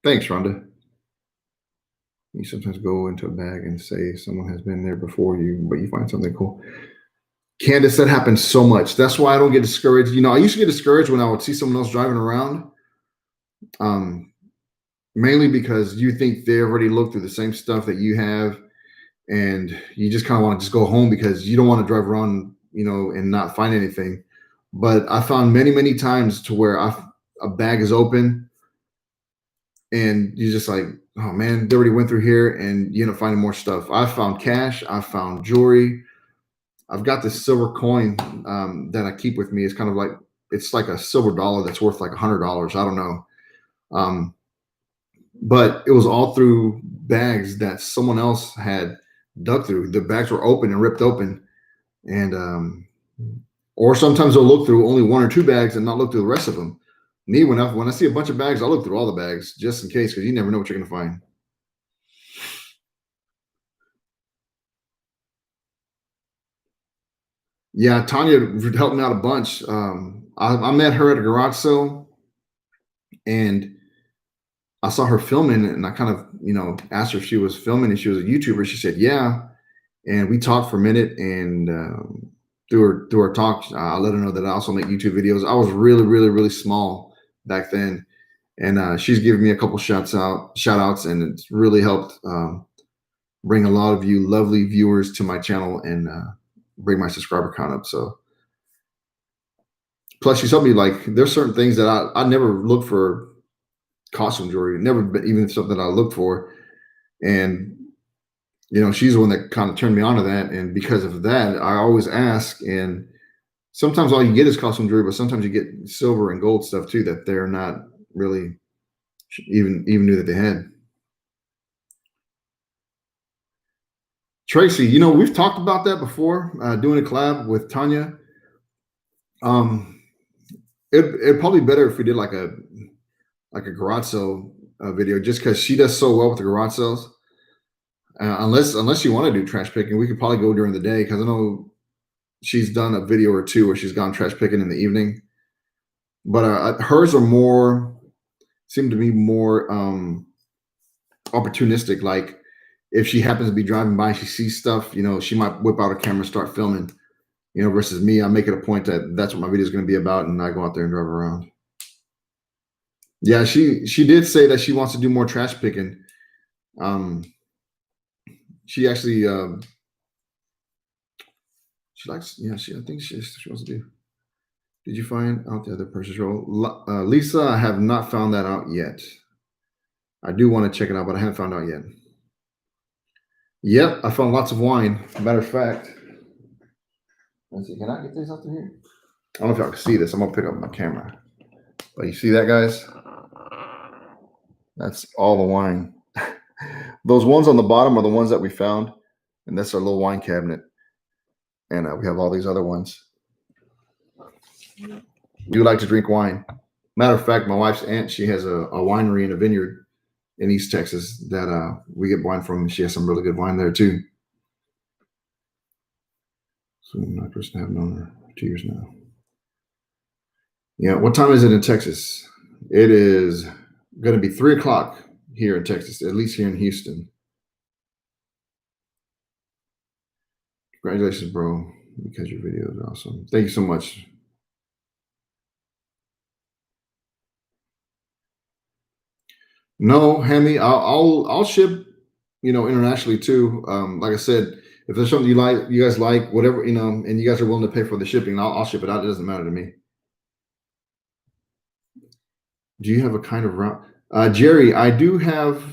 Thanks, Rhonda. You sometimes go into a bag and say someone has been there before you, but you find something cool. Candace, that happens so much. That's why I don't get discouraged. I used to get discouraged when I would see someone else driving around. Mainly because you think they already looked through the same stuff that you have, and you just kind of want to just go home because you don't want to drive around, and not find anything. But I found many, many times to where a bag is open and you're just like, oh man, they already went through here, and you end up finding more stuff. I found cash, I found jewelry. I've got this silver coin that I keep with me. It's kind of like, it's like a silver dollar that's worth like $100. I don't know. But it was all through bags that someone else had dug through. The bags were open and ripped open, and or sometimes they'll look through only one or two bags and not look through the rest of them. Me, when I see a bunch of bags, I look through all the bags just in case, because you never know what you're going to find. Yeah, Tanya helped me out a bunch. I met her at a garage sale, and I saw her filming, and I kind of, asked her if she was filming and she was a YouTuber. She said, yeah. And we talked for a minute, and through our talk, I let her know that I also make YouTube videos. I was really, really, really small back then, and she's given me a couple shout outs, and it's really helped bring a lot of you lovely viewers to my channel and bring my subscriber count up. So, plus she's helped me, like, there's certain things that I never looked for costume jewelry, never been even something that I looked for, and she's the one that kind of turned me on to that. And because of that, I always ask. And sometimes all you get is costume jewelry, but sometimes you get silver and gold stuff too that they're not really even knew that they had. Tracy, we've talked about that before, doing a collab with Tanya. It'd probably be better if we did like a garage sale video, just because she does so well with the garage sales. Unless you want to do trash picking, we could probably go during the day because I know she's done a video or two where she's gone trash picking in the evening. But hers are more seem to be more opportunistic. Like if she happens to be driving by, she sees stuff, she might whip out a camera, start filming. Versus me, I make it a point that that's what my video is going to be about, and I go out there and drive around. Yeah, she did say that she wants to do more trash picking. She actually she likes, yeah, I think she wants to do. Did you find out the other person's role? Lisa, I have not found that out yet. I do want to check it out, but I haven't found out yet. Yep, I found lots of wine. Matter of fact, let's see, can I get this out through here? I don't know if y'all can see this. I'm gonna pick up my camera. But you see that, guys? That's all the wine. Those ones on the bottom are the ones that we found, and that's our little wine cabinet. And we have all these other ones. We like to drink wine. Matter of fact, my wife's aunt, she has a winery and a vineyard in East Texas that we get wine from. She has some really good wine there too. So my person have known her for 2 years now. Yeah, what time is it in Texas? It is going to be 3 o'clock here in Texas, at least here in Houston. Congratulations, bro, because your video is awesome. Thank you so much. No, Hammy, I'll ship, internationally too. Like I said, if there's something you guys like, whatever, and you guys are willing to pay for the shipping, I'll ship it out. It doesn't matter to me. Do you have a kind of route? Jerry, I do have,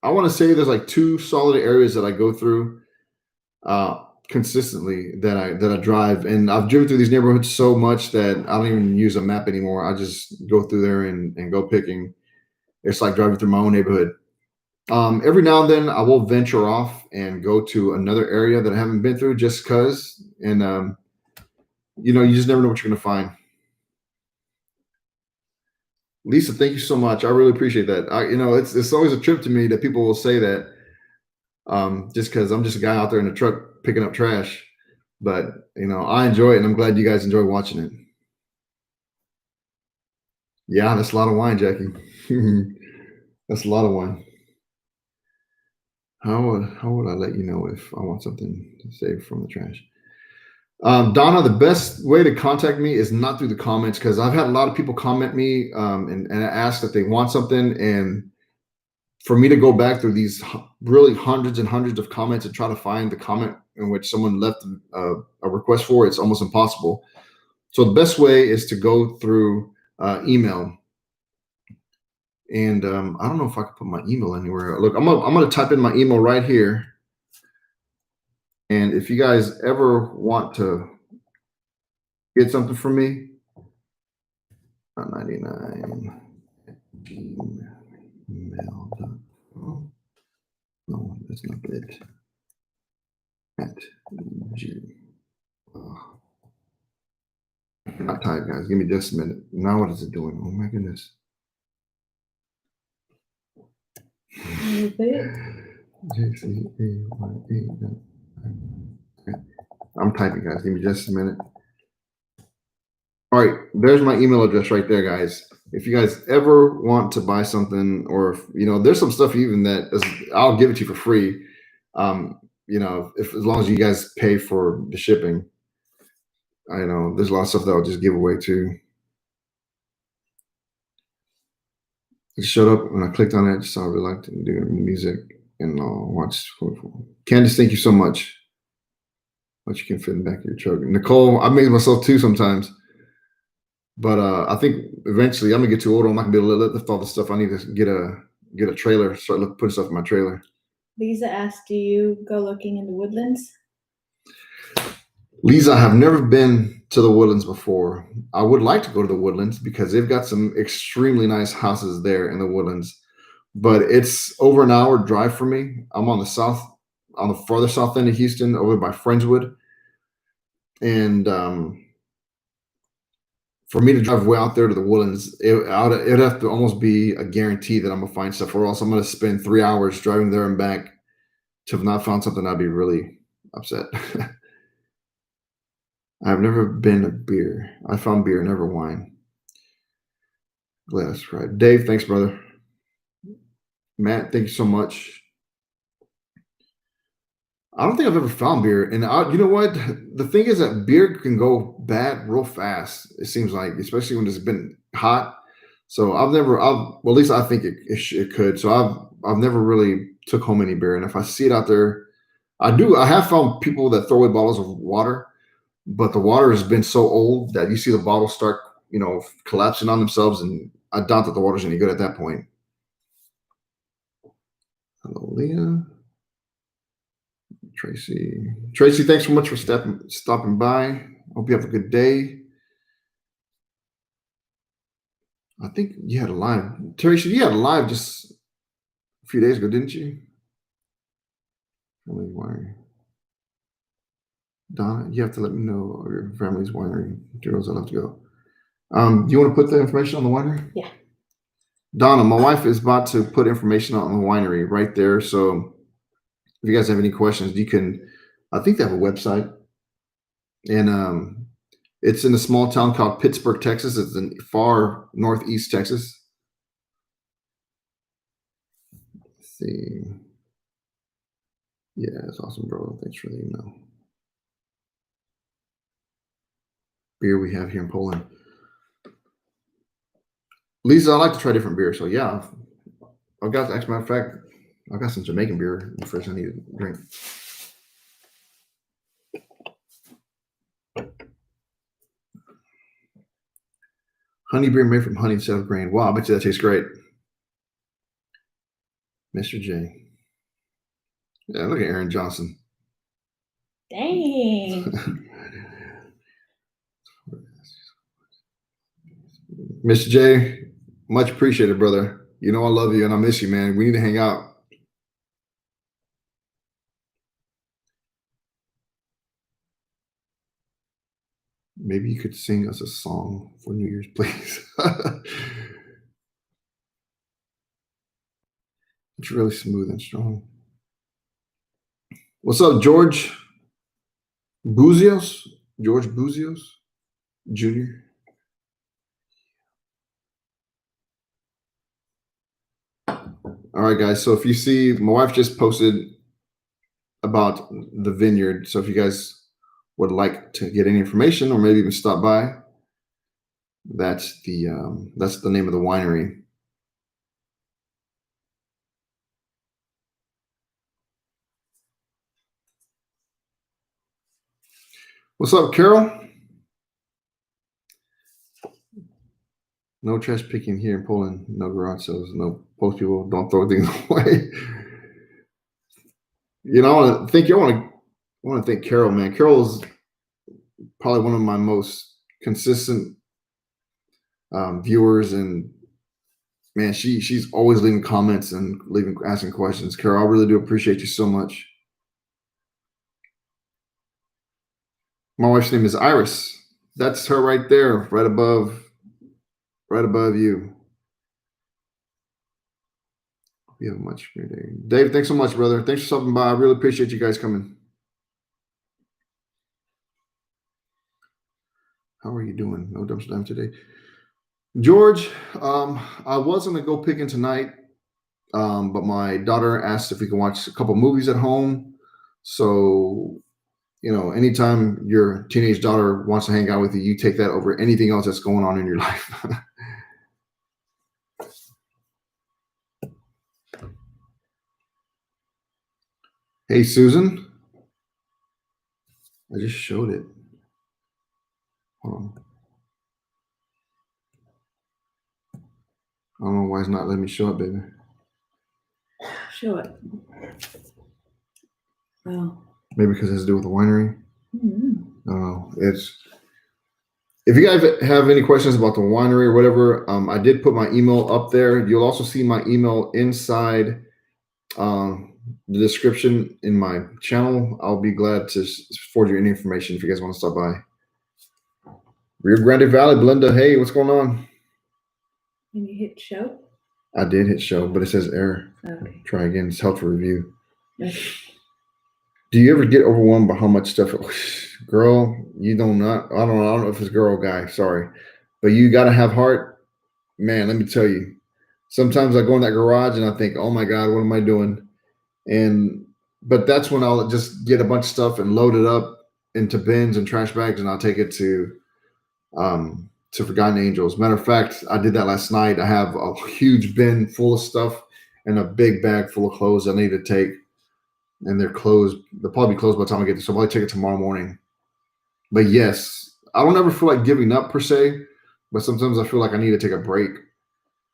I want to say there's like 2 solid areas that I go through consistently that I drive. And I've driven through these neighborhoods so much that I don't even use a map anymore. I just go through there and go picking. It's like driving through my own neighborhood. Every now and then I will venture off and go to another area that I haven't been through just because. And, you just never know what you're going to find. Lisa, thank you so much. I really appreciate that. It's always a trip to me that people will say that just because I'm just a guy out there in the truck picking up trash. But, I enjoy it, and I'm glad you guys enjoy watching it. Yeah, that's a lot of wine, Jackie. That's a lot of wine. How would I let you know if I want something to save from the trash? Donna, the best way to contact me is not through the comments, because I've had a lot of people comment me and ask that they want something. And for me to go back through these really hundreds and hundreds of comments and try to find the comment in which someone left a request for, it's almost impossible. So the best way is to go through email. And I don't know if I can put my email anywhere. Look, I'm gonna type in my email right here. And if you guys ever want to get something from me, 99 gmail.com. No, that's not it. At G. Not type, guys. Give me just a minute. Now what is it doing? Oh my goodness. I'm typing, guys. Give me just a minute. All right, there's my email address right there, guys. If you guys ever want to buy something, or there's some stuff even I'll give it to you for free. If as long as you guys pay for the shipping. I know there's a lot of stuff that I'll just give away too. It showed up when I clicked on it. So I really like to do music and I'll watch. Candace, thank you so much. What you can fit in the back of your truck. Nicole, I make myself too sometimes. But I think eventually I'm gonna get too old. I'm not gonna be able to lift all the stuff. I need to get a trailer, start putting stuff in my trailer. Lisa asked, do you go looking in the woodlands? Lisa, I have never been to the woodlands before. I would like to go to the woodlands because they've got some extremely nice houses there in the woodlands. But it's over an hour drive for me. I'm on the farther south end of Houston, over by Friendswood. And for me to drive way out there to the woodlands, it'd have to almost be a guarantee that I'm gonna find stuff, or else I'm gonna spend 3 hours driving there and back to have not found something, I'd be really upset. I've never been a beer. I found beer, never wine. Glad I subscribed. Dave, thanks, brother. Matt, thank you so much. I don't think I've ever found beer, and you know what? The thing is that beer can go bad real fast. It seems like, especially when it's been hot. So well, at least I think it could. So I've never really took home any beer, and if I see it out there, I do. I have found people that throw away bottles of water, but the water has been so old that you see the bottles start, collapsing on themselves, and I doubt that the water's any good at that point. Hello, Leah. Tracy, thanks so much for stopping by. Hope you have a good day. I think you had a live. Tracy, you had a live just a few days ago, didn't you? Family winery. Donna, you have to let me know your family's winery. Girls, I'll have to go. You want to put the information on the winery? Yeah. Donna, my wife is about to put information on the winery right there. So if you guys have any questions, you can. I think they have a website, and it's in a small town called Pittsburgh, Texas. It's in far northeast Texas. Let's see. Yeah, it's awesome, bro. Thanks for the email. Beer we have here in Poland. Lisa, I like to try different beers. So yeah, I've got, as a matter of fact, I've got some Jamaican beer in the fridge I need to drink. Honey beer made from honey instead of grain. Wow, I bet you that tastes great. Mr. J. Yeah, look at Aaron Johnson. Dang. Mr. J, much appreciated, brother. You know I love you and I miss you, man. We need to hang out. Maybe you could sing us a song for New Year's, please. It's really smooth and strong. What's up, George Buzios? George Buzios Jr. All right, guys. So if you see, my wife just posted about the vineyard. So if you guys would like to get any information or maybe even stop by, that's the name of the winery. What's up, Carol? No trash picking here in Poland. No garage sales. No post people. Don't throw things away. I want to thank Carol, man. Carol's probably one of my most consistent viewers, and man, she's always leaving comments and asking questions. Carol, I really do appreciate you so much. My wife's name is Iris. That's her right there, right above you. You have a much great day. Dave, thanks so much, brother. Thanks for stopping by. I really appreciate you guys coming. How are you doing? No dumpster time today. George, I was going to go picking tonight, but my daughter asked if we can watch a couple movies at home. So, anytime your teenage daughter wants to hang out with you, you take that over anything else that's going on in your life. Hey, Susan. I just showed it. Hold on. I don't know why it's not letting me show it, baby. Show it. Oh. Maybe because it has to do with the winery. Mm-hmm. I don't know. If you guys have any questions about the winery or whatever, I did put my email up there. You'll also see my email inside the description in my channel. I'll be glad to forward you any information if you guys want to stop by. Rio Grande Valley, Belinda. Hey, what's going on? Can you hit show? I did hit show, but it says error. Okay. Try again. It's helpful review. Okay. Do you ever get overwhelmed by how much stuff? Girl, you don't not. I don't know if it's girl or guy. Sorry, but you got to have heart, man. Let me tell you. Sometimes I go in that garage and I think, oh my God, what am I doing? And but that's when I'll just get a bunch of stuff and load it up into bins and trash bags, and I'll take it to Forgotten Angels. Matter of fact, I did that last night. I have a huge bin full of stuff and a big bag full of clothes I need to take, and they're closed. They'll probably be closed by the time I get there, so I'll probably take it tomorrow morning. But yes, I don't ever feel like giving up per se, but sometimes I feel like I need to take a break.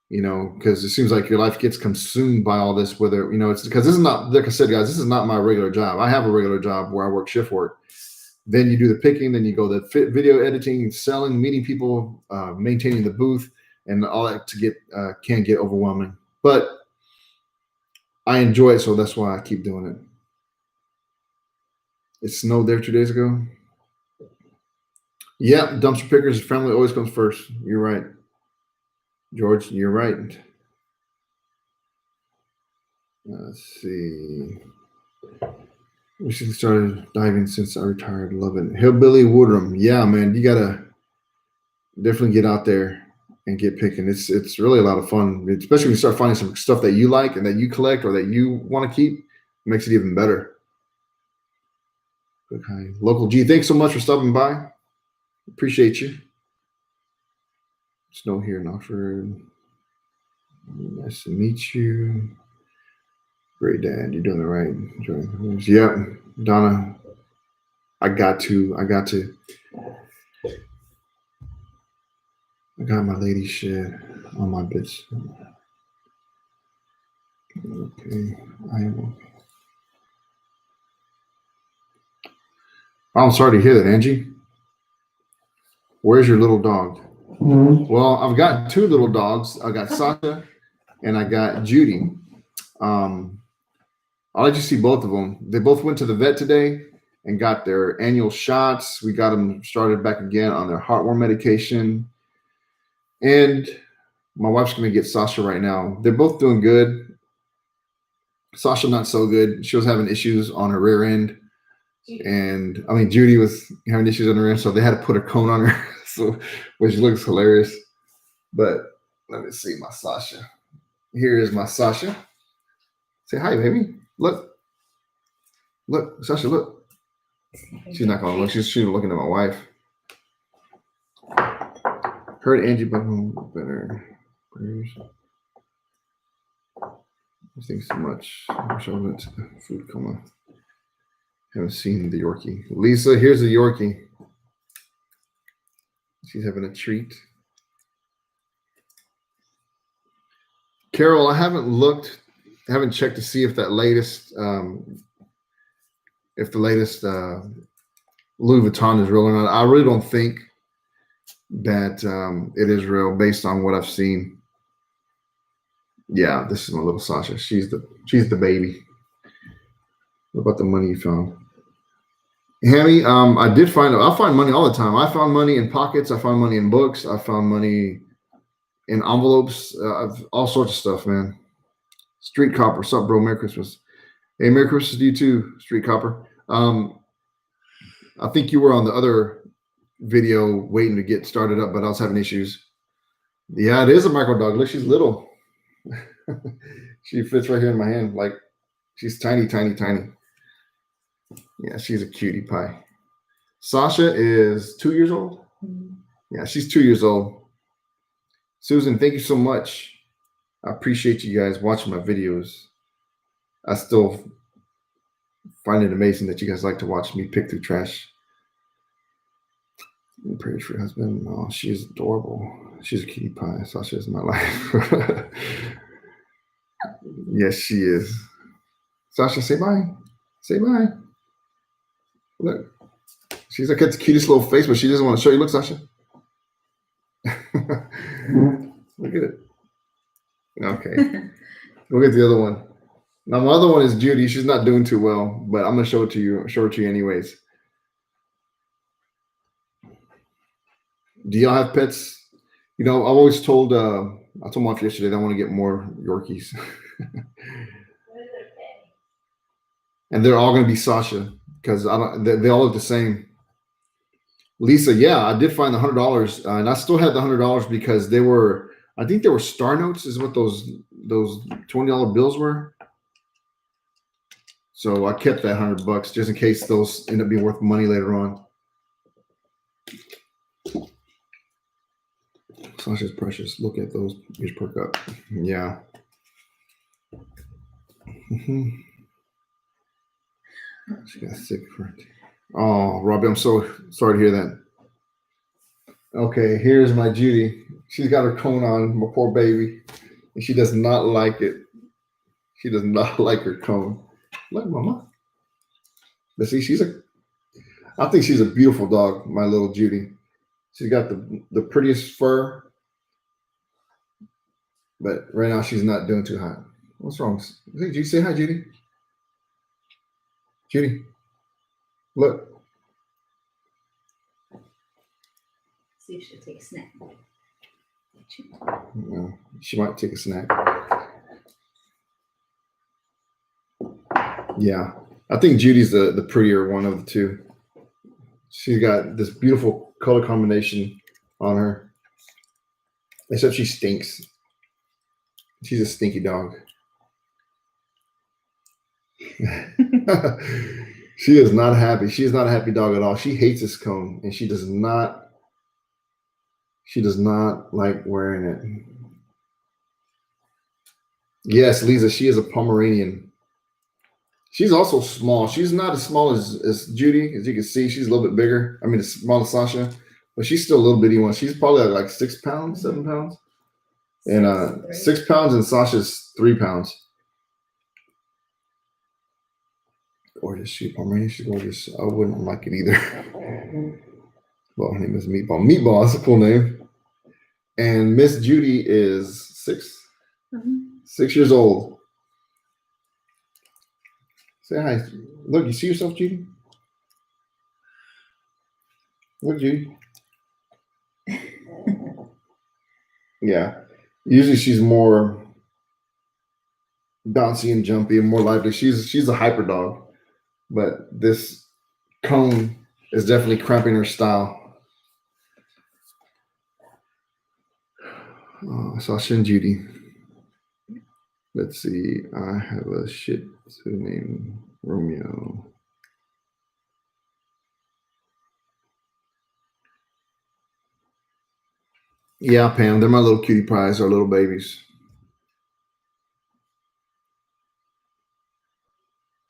Because it seems like your life gets consumed by all this. Whether it's because this is not, like I said, guys, this is not my regular job. I have a regular job where I work shift work. Then you do the picking, then you go the video editing, selling, meeting people, maintaining the booth, and all that can get overwhelming. But I enjoy it, so that's why I keep doing it. It snowed there 2 days ago. Yeah, dumpster pickers, family always comes first. You're right, George. You're right. Let's see. Recently started diving since I retired. Love it. Hillbilly Woodrum. Yeah, man, you gotta definitely get out there and get picking. It's really a lot of fun, especially when you start finding some stuff that you like and that you collect or that you want to keep. It makes it even better. Okay. Local G, thanks so much for stopping by. Appreciate you. Snow here in Oxford. Nice to meet you. Great, Dad. You're doing the right. Enjoying the yeah, Donna. I got to. I got my lady shed on my bits. Okay. I am okay. I'm sorry to hear that, Angie. Where's your little dog? Well, I've got two little dogs. I got Sasha and I got Judy. I'll let you see both of them. They both went to the vet today and got their annual shots. We got them started back again on their heartworm medication. And my wife's going to get Sasha right now. They're both doing good. Sasha not so good. She was having issues on her rear end. And I mean, Judy was having issues on her end, so they had to put a cone on her, so which looks hilarious. But let me see my Sasha. Here is my Sasha. Say hi, baby. Look, Sasha, look. She's not gonna look. She's looking at my wife. Heard Angie better. Thanks so much. I wish I went to the food coma. Haven't seen the Yorkie. Lisa, here's the Yorkie. She's having a treat. Carol, I haven't checked to see if the latest Louis Vuitton is real or not. I really don't think that it is real based on what I've seen. Yeah, this is my little Sasha. She's the baby. What about the money you found? Hammy, I find money all the time. I found money in pockets. I found money in books. I found money in envelopes. All sorts of stuff, man. Street Copper, what's up, bro? Merry Christmas. Hey, Merry Christmas to you too, Street Copper. I think you were on the other video waiting to get started up, but I was having issues. Yeah, it is a micro dog. Look, she's little. She fits right here in my hand. Like, she's tiny, tiny, tiny. Yeah, she's a cutie pie. Sasha is 2 years old. Yeah, she's 2 years old. Susan, thank you so much. I appreciate you guys watching my videos. I still find it amazing that you guys like to watch me pick through trash. Praise for your husband. Oh, she's adorable. She's a cutie pie. Sasha is my life. Yes, she is. Sasha, say bye. Say bye. Look, she's like got the cutest little face, but she doesn't want to show you. Look, Sasha. Look at it. Okay. Look at the other one. Now my other one is Judy. She's not doing too well, but I'm gonna show it to you anyways. Do y'all have pets? You know, I've always told I told my wife yesterday that I want to get more Yorkies. and they're all going to be Sasha because I don't. They all look the same. Lisa, yeah, I did find the $100, and I still had the $100 because they were. I think they were star notes, is what those $20 bills were. So I kept that $100 just in case those end up being worth money later on. Sasha's precious. Look at those. Ears perk up. Yeah. She got sick for it. Oh, Robbie, I'm so sorry to hear that. Okay, here's my Judy. She's got her cone on, my poor baby, and she does not like it. She does not like her cone. Look, mama. But see, I think she's a beautiful dog, my little Judy. She's got the prettiest fur, but right now she's not doing too hot. What's wrong? Did you say hi, Judy? Judy, look. See if she'll take a snack. No, she might take a snack. Yeah, I think Judy's the prettier one of the two. She's got this beautiful color combination on her. Except she stinks. She's a stinky dog. She is not happy. She is not a happy dog at all. She hates this cone, and she does not like wearing it. Yes, Lisa, she is a Pomeranian. She's also small. She's not as small as Judy, as you can see. She's a little bit bigger. I mean, as small as Sasha, but she's still a little bitty one. She's probably like 6 pounds, 7 pounds. And 6 pounds, and Sasha's 3 pounds. Gorgeous. She's Pomeranian. She's gorgeous. I wouldn't like it either. Well, her name is Meatball. Meatball, that's a cool name. And Miss Judy is 6. 6 years old. Say hi. Look, you see yourself, Judy? Look, Judy. Yeah. Usually she's more bouncy and jumpy and more lively. She's a hyper dog. But this cone is definitely cramping her style. Sasha and Judy. Let's see. I have a Shih Tzu named Romeo. Yeah, Pam, they're my little cutie pies, our little babies.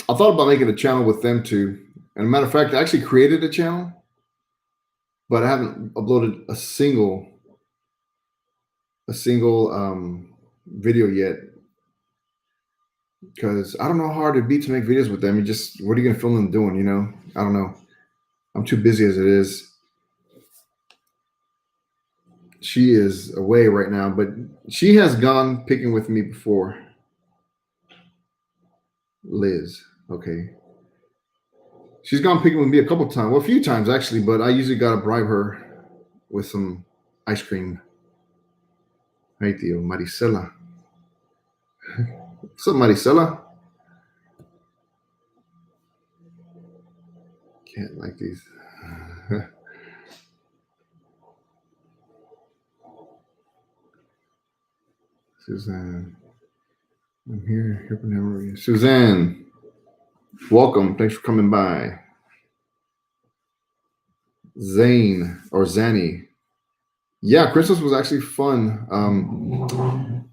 I thought about making a channel with them too. And a matter of fact, I actually created a channel, but I haven't uploaded a single video yet because I don't know how hard it'd be to make videos with them. What are you gonna film them doing? I don't know. I'm too busy as it is. She is away right now, but she has gone picking with me before. Liz, okay. She's gone picking with me a couple times. Well, a few times actually, but I usually gotta bribe her with some ice cream. Hey, Theo, Maricela. What's up, Maricela? Can't like these. Suzanne. I'm here for memory. Suzanne, welcome. Thanks for coming by. Zane or Zanny. Yeah, Christmas was actually fun.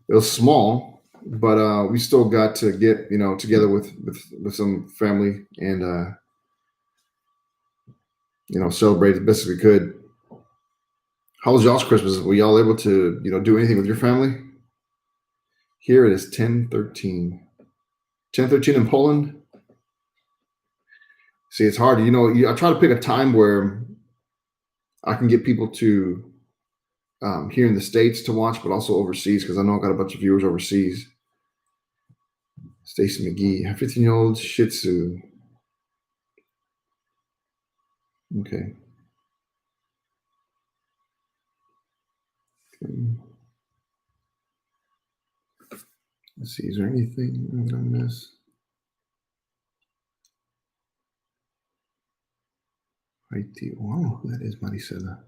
It was small, but we still got to get together with some family and celebrate as best as we could. How was y'all's Christmas? Were y'all able to do anything with your family? Here it is 10:13. 10:13 in Poland. See, it's hard. I try to pick a time where I can get people to here in the States to watch, but also overseas because I know I got a bunch of viewers overseas. Stacy McGee, 15-year-old Shih Tzu. Okay. Let's see, is there anything that I miss? Haiti. Wow, that is Maricela.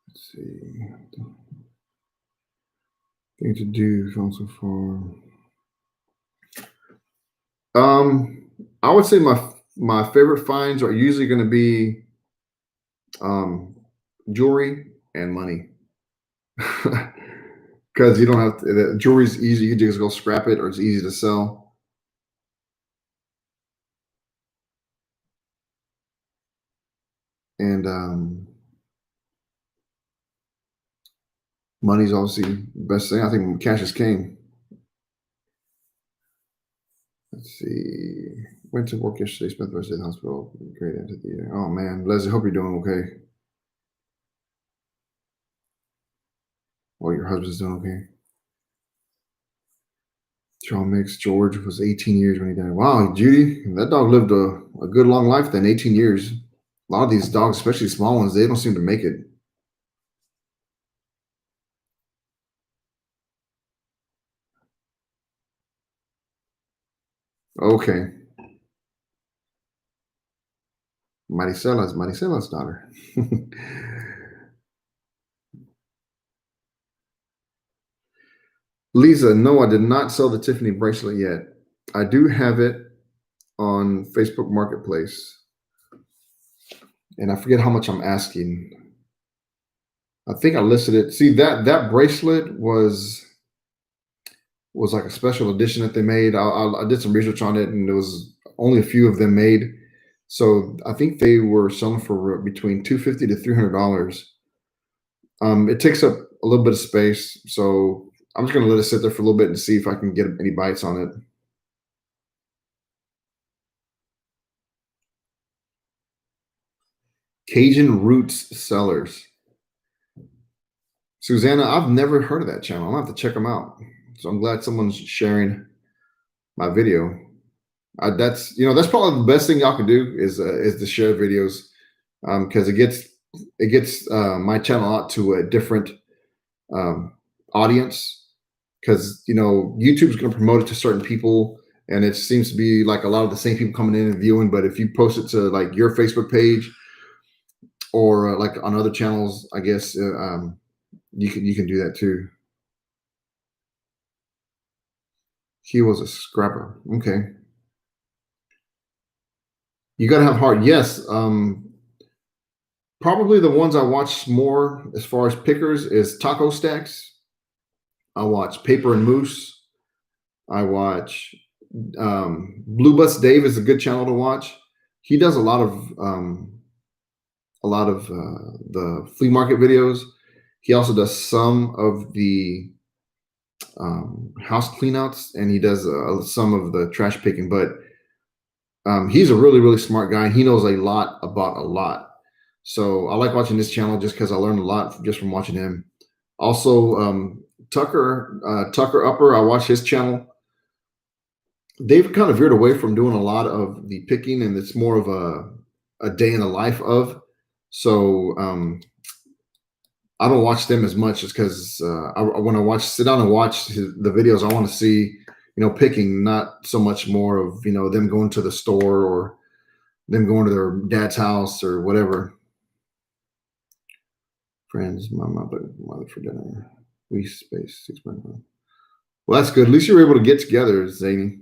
Let's see. Thing to do also for. I would say my favorite finds are usually going to be um, jewelry and money. Because you don't have to, the jewelry's easy. You just go scrap it, or it's easy to sell. And money's obviously the best thing. I think cash is king. Let's see. Went to work yesterday. Spent the rest of the hospital. Great end of the year. Oh man, Leslie, hope you're doing okay. Or your husband's doing okay. John Mix George was 18 years when he died. Wow, Judy, that dog lived a good long life then, 18 years. A lot of these dogs, especially small ones, they don't seem to make it. Okay. Maricela's daughter. Lisa, no, I did not sell the Tiffany bracelet yet. I do have it on Facebook Marketplace, and I forget how much I'm asking. I think I listed it. See that bracelet was like a special edition that they made. I did some research on it, and there was only a few of them made. So I think they were selling for between $250 to $300. It takes up a little bit of space, so I'm just gonna let it sit there for a little bit and see if I can get any bites on it. Cajun Roots Sellers. Susanna, I've never heard of that channel. I'm gonna have to check them out. So I'm glad someone's sharing my video. That's probably the best thing y'all can do is to share videos, because it gets my channel out to a different um, audience, because YouTube's going to promote it to certain people, and it seems to be like a lot of the same people coming in and viewing. But if you post it to like your Facebook page or like on other channels, I guess you can do that too. He was a scrapper. Okay, you got to have heart. Yes. Probably the ones I watch more as far as pickers is Taco Stacks. I watch Paper and Moose. I watch Blue Bus Dave is a good channel to watch. He does a lot of the flea market videos. He also does some of the house cleanouts, and he does some of the trash picking. But he's a really really smart guy. He knows a lot about a lot. So I like watching this channel just because I learned a lot just from watching him. Also, Tucker Upper, I watch his channel. They've kind of veered away from doing a lot of the picking, and it's more of a day in the life of. So I don't watch them as much, just because when I sit down and watch the videos, I want to see picking, not so much more of them going to the store or them going to their dad's house or whatever. Friends, mother for dinner. We space 6.5. Well, that's good. At least you were able to get together, Zanny.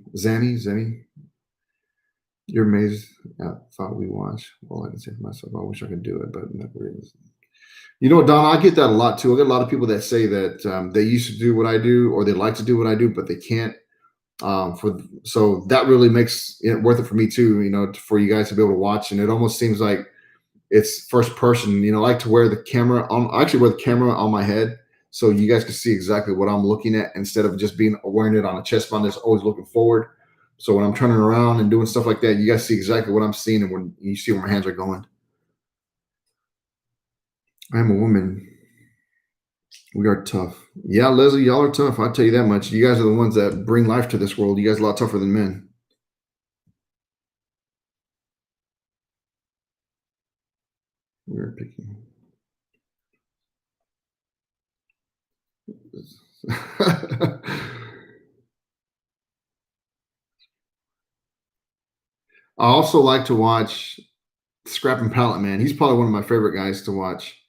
You're amazed. I thought we watched. Well, I can say for myself, I wish I could do it, but never is. You know, Don, I get that a lot too. I get a lot of people that say that they used to do what I do, or they like to do what I do, but they can't. So that really makes it worth it for me too. For you guys to be able to watch, and it almost seems like it's first person. I like to wear the camera on. I actually wear the camera on my head, so you guys can see exactly what I'm looking at instead of just wearing it on a chest band that's always looking forward. So when I'm turning around and doing stuff like that, you guys see exactly what I'm seeing, and when you see where my hands are going. I am a woman. We are tough. Yeah, Leslie, y'all are tough. I'll tell you that much. You guys are the ones that bring life to this world. You guys are a lot tougher than men. We're picking. I also like to watch Scrap and Pallet Man. He's probably one of my favorite guys to watch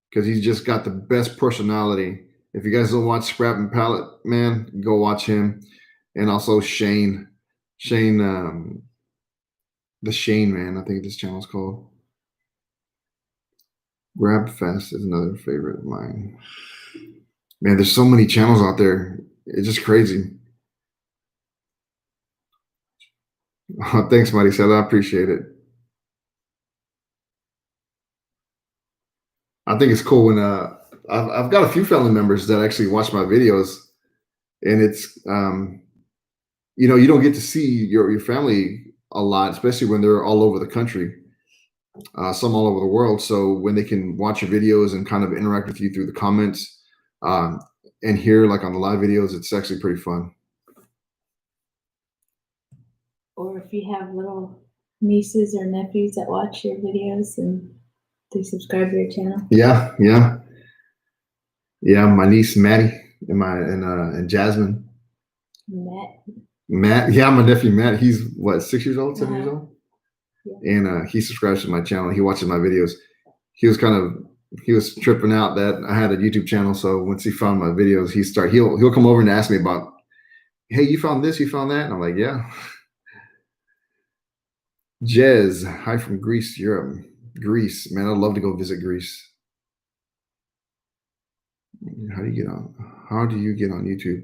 because he's just got the best personality. If you guys don't watch Scrap and Pallet Man, go watch him. And also Shane, the Shane Man. I think this channel's called. Grab Fest is another favorite of mine. Man, there's so many channels out there. It's just crazy. Oh, thanks, Maricela. I appreciate it. I think it's cool when I've got a few family members that actually watch my videos, and it's you don't get to see your family a lot, especially when they're all over the country, some all over the world. So when they can watch your videos and kind of interact with you through the comments, um, and here like on the live videos, it's actually pretty fun. Or if you have little nieces or nephews that watch your videos and they subscribe to your channel. Yeah, yeah, yeah. My niece Maddie and Jasmine. Matt, yeah, my nephew Matt. He's what, 6 years old, 7 years old, Yeah. and he subscribes to my channel. He watches my videos. He was tripping out that I had a YouTube channel. So once he found my videos, he'll come over and ask me about, hey, you found this, you found that, and I'm like, yeah. Jez, hi from Greece, Europe. Greece, man, I'd love to go visit Greece. How do you get on? How do you get on YouTube?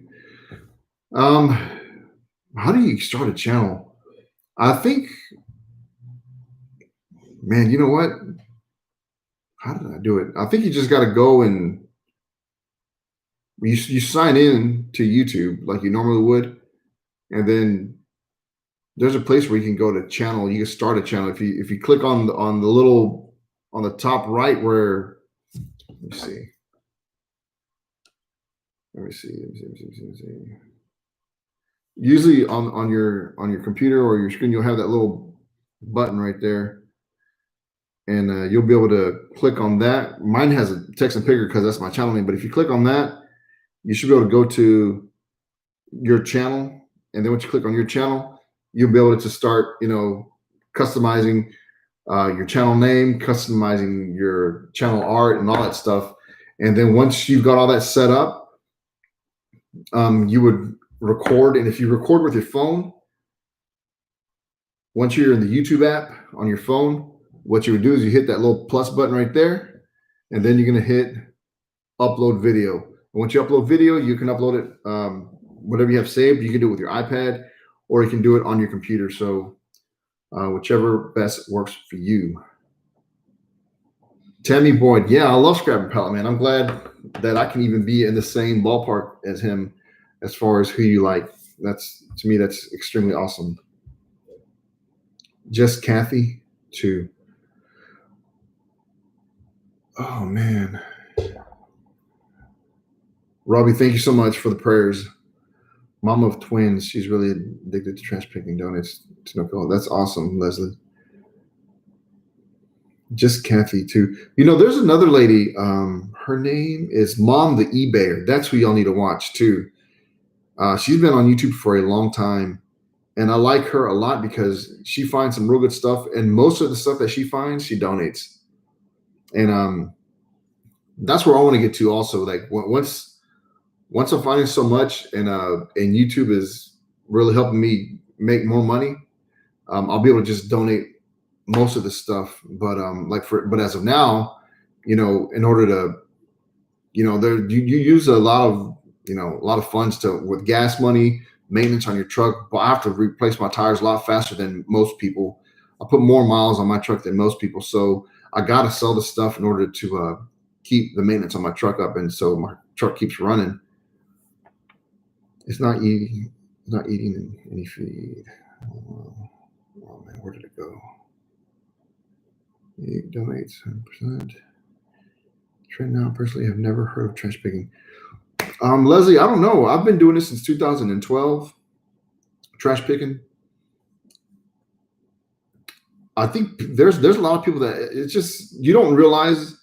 How do you start a channel? I think, man, you know what? How did I do it? I think you just got to go and you sign in to YouTube like you normally would, and then there's a place where you can go to channel. You can start a channel if you click on the little on the top right where let me see. Let me see. Usually on your computer or your screen, you'll have that little button right there, and you'll be able to click on that. Mine has a text and picker because that's my channel name. But if you click on that, you should be able to go to your channel, and then once you click on your channel, you'll be able to start, customizing your channel name, customizing your channel art, and all that stuff. And then once you've got all that set up, you would record. And if you record with your phone, once you're in the YouTube app on your phone, what you would do is you hit that little plus button right there, and then you're going to hit upload video. And once you upload video, you can upload it, whatever you have saved. You can do it with your iPad, or you can do it on your computer. So whichever best works for you. Tammy Boyd, yeah, I love Scrap and Pallet Man. I'm glad that I can even be in the same ballpark as him as far as who you like. To me, that's extremely awesome. Just Kathy, too. Oh man, Robbie, thank you so much for the prayers. Mom of twins, she's really addicted to trash picking donuts. That's awesome, Leslie. Just Kathy too. There's another lady. Her name is Mom the eBayer. That's who y'all need to watch too. She's been on YouTube for a long time, and I like her a lot because she finds some real good stuff, and most of the stuff that she finds, she donates. And that's where I want to get to also. Like once I'm finding so much, and YouTube is really helping me make more money, I'll be able to just donate most of the stuff. But but as of now, in order to, there you use a lot of funds with gas money, maintenance on your truck. But I have to replace my tires a lot faster than most people. I put more miles on my truck than most people, so I got to sell the stuff in order to keep the maintenance on my truck up, and so my truck keeps running. It's not eating any feed. Oh man, where did it go? It donates 100%. Right now, personally, have never heard of trash picking. Leslie, I don't know. I've been doing this since 2012. Trash picking. I think there's a lot of people that it's just you don't realize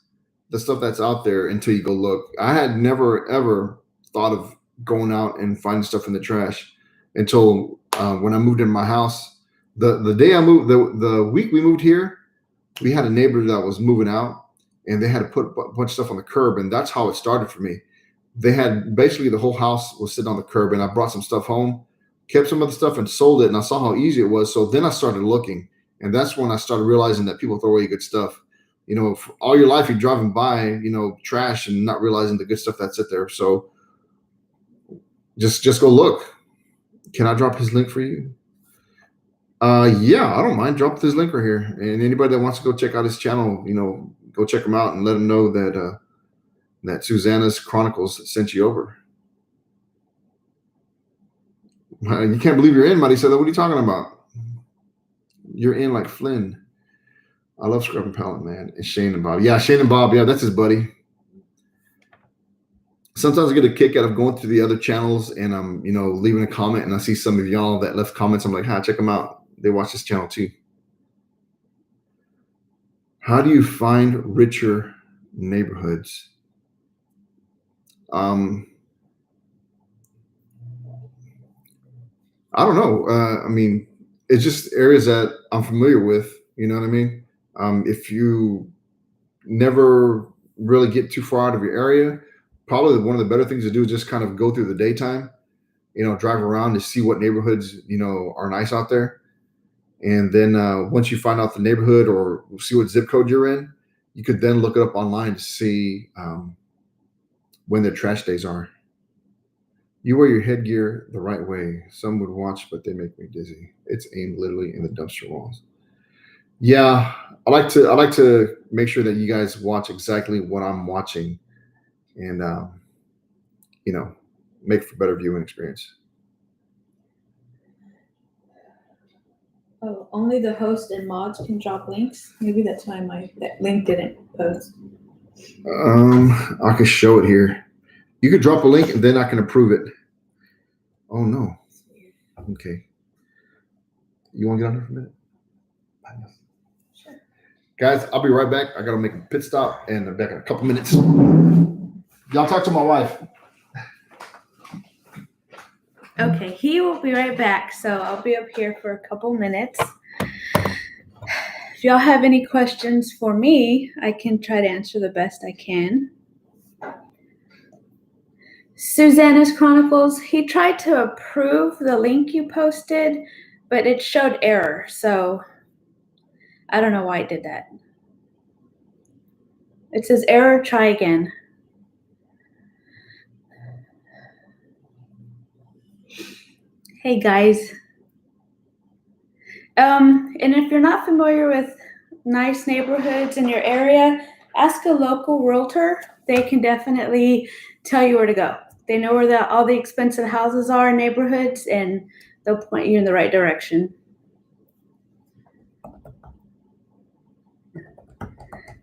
the stuff that's out there until you go look. I had never ever thought of going out and finding stuff in the trash until when I moved in my house. The day I moved, the week we moved here, we had a neighbor that was moving out, and they had to put a bunch of stuff on the curb, and that's how it started for me. They had basically the whole house was sitting on the curb, and I brought some stuff home, kept some of the stuff, and sold it. And I saw how easy it was. So then I started looking, and that's when I started realizing that people throw away good stuff. For all your life you're driving by, trash and not realizing the good stuff that's sit there. So just go look. Can I drop his link for you? Yeah, I don't mind. Drop this link right here. And anybody that wants to go check out his channel, go check him out and let him know that Susanna's Chronicles sent you over. You can't believe you're in, Marty said that. What are you talking about? You're in like Flynn. I love Scrub and Pallet, man. It's Shane and Bob. Yeah, Shane and Bob. Yeah, that's his buddy. Sometimes I get a kick out of going through the other channels and I'm, leaving a comment, and I see some of y'all that left comments. I'm like, check them out. They watch this channel too. How do you find richer neighborhoods? I don't know. It's just areas that I'm familiar with. You know what I mean? If you never really get too far out of your area, probably one of the better things to do is just kind of go through the daytime, drive around to see what neighborhoods, are nice out there. And then once you find out the neighborhood or see what zip code you're in, you could then look it up online to see when their trash days are. You wear your headgear the right way. Some would watch, but they make me dizzy. It's aimed literally in the dumpster walls. Yeah, I like to make sure that you guys watch exactly what I'm watching, and make for better viewing experience. Oh, only the host and mods can drop links. Maybe that's why that link didn't post. I can show it here. You could drop a link and then I can approve it. Oh no. Okay. You want to get on here for a minute? Sure. Guys, I'll be right back. I gotta make a pit stop and I'm back in a couple minutes. Y'all talk to my wife. Okay, he will be right back. So I'll be up here for a couple minutes. If y'all have any questions for me, I can try to answer the best I can. Susanna's Chronicles, he tried to approve the link you posted, but it showed error. So I don't know why it did that. It says error, try again. Hey guys. And if you're not familiar with nice neighborhoods in your area, ask a local realtor. They can definitely tell you where to go. They know where all the expensive houses are in neighborhoods, and they'll point you in the right direction.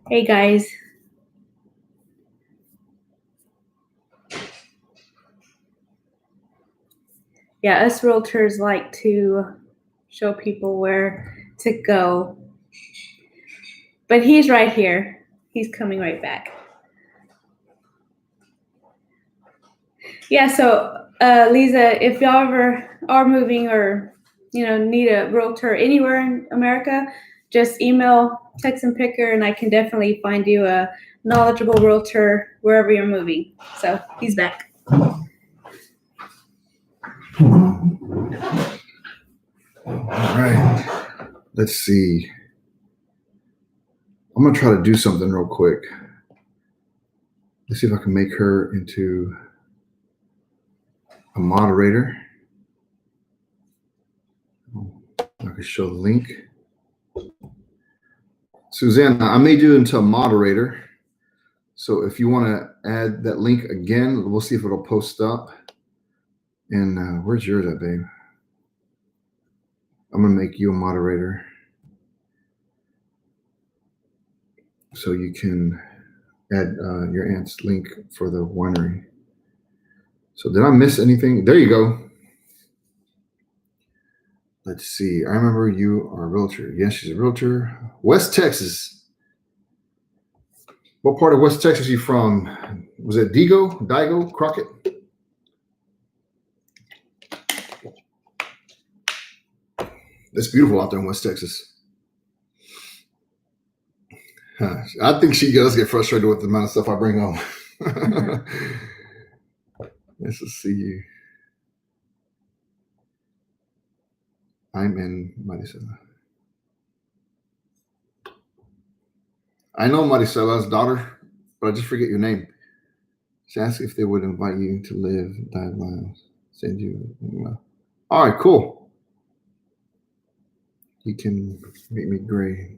Hey guys. Yeah, us realtors like to show people where to go. But he's right here. He's coming right back. Yeah, so Lisa, if y'all ever are moving or need a realtor anywhere in America, just email Texan Picker and I can definitely find you a knowledgeable realtor wherever you're moving. So he's back. All right. Let's see. I'm gonna try to do something real quick. Let's see if I can make her into a moderator. I can show the link. Susanna, I made you into a moderator. So if you want to add that link again, we'll see if it'll post up. And where's yours at, babe? I'm going to make you a moderator so you can add your aunt's link for the winery. So did I miss anything? There you go. Let's see. I remember you are a realtor. Yes, she's a realtor. West Texas. What part of West Texas are you from? Was it Digo, Crockett? It's beautiful out there in West Texas. I think she does get frustrated with the amount of stuff I bring home. Let's just see you. I'm in Maricela. I know Maricela's daughter, but I just forget your name. She asked if they would invite you to live, dive lives, send you. All right, cool. You can make me gray.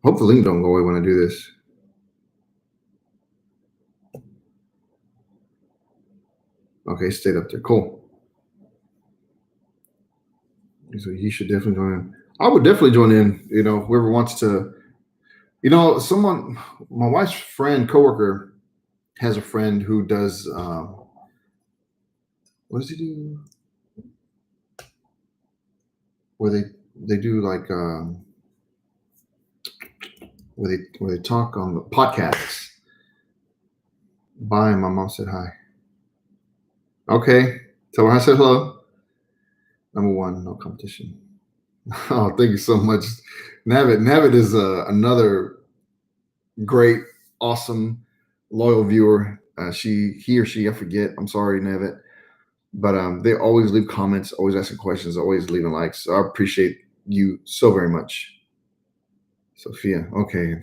Hope the link don't go away when I do this. Okay, stayed up there. Cool. So you should definitely join in. I would definitely join in. Whoever wants to. Someone, my wife's friend, coworker, has a friend who does. What does he do? Where they do like where they talk on the podcasts. Bye. My mom said hi. Okay, tell her I said hello. Number one, no competition. Oh, thank you so much, Navid. Navid is another great, awesome, loyal viewer. He or she, I forget. I'm sorry, Navid, but they always leave comments, always asking questions, always leaving likes. So I appreciate you so very much, Sophia. Okay,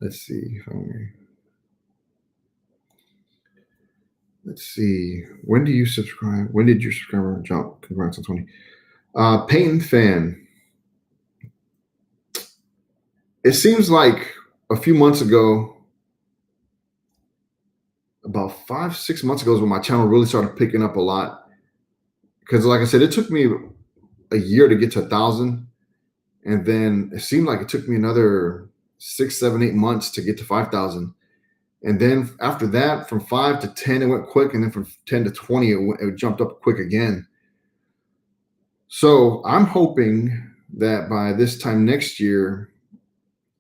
let's see. Let's see. When do you subscribe? When did your subscriber jump? Congrats on 20. Payton fan. It seems like a few months ago, about 5-6 months ago, is when my channel really started picking up a lot. Because, like I said, it took me a year to get to 1,000, and then it seemed like it took me another 6, 7, 8 months to get to 5,000. And then after that, from 5 to 10, it went quick, and then from 10 to 20, it jumped up quick again. So I'm hoping that by this time next year,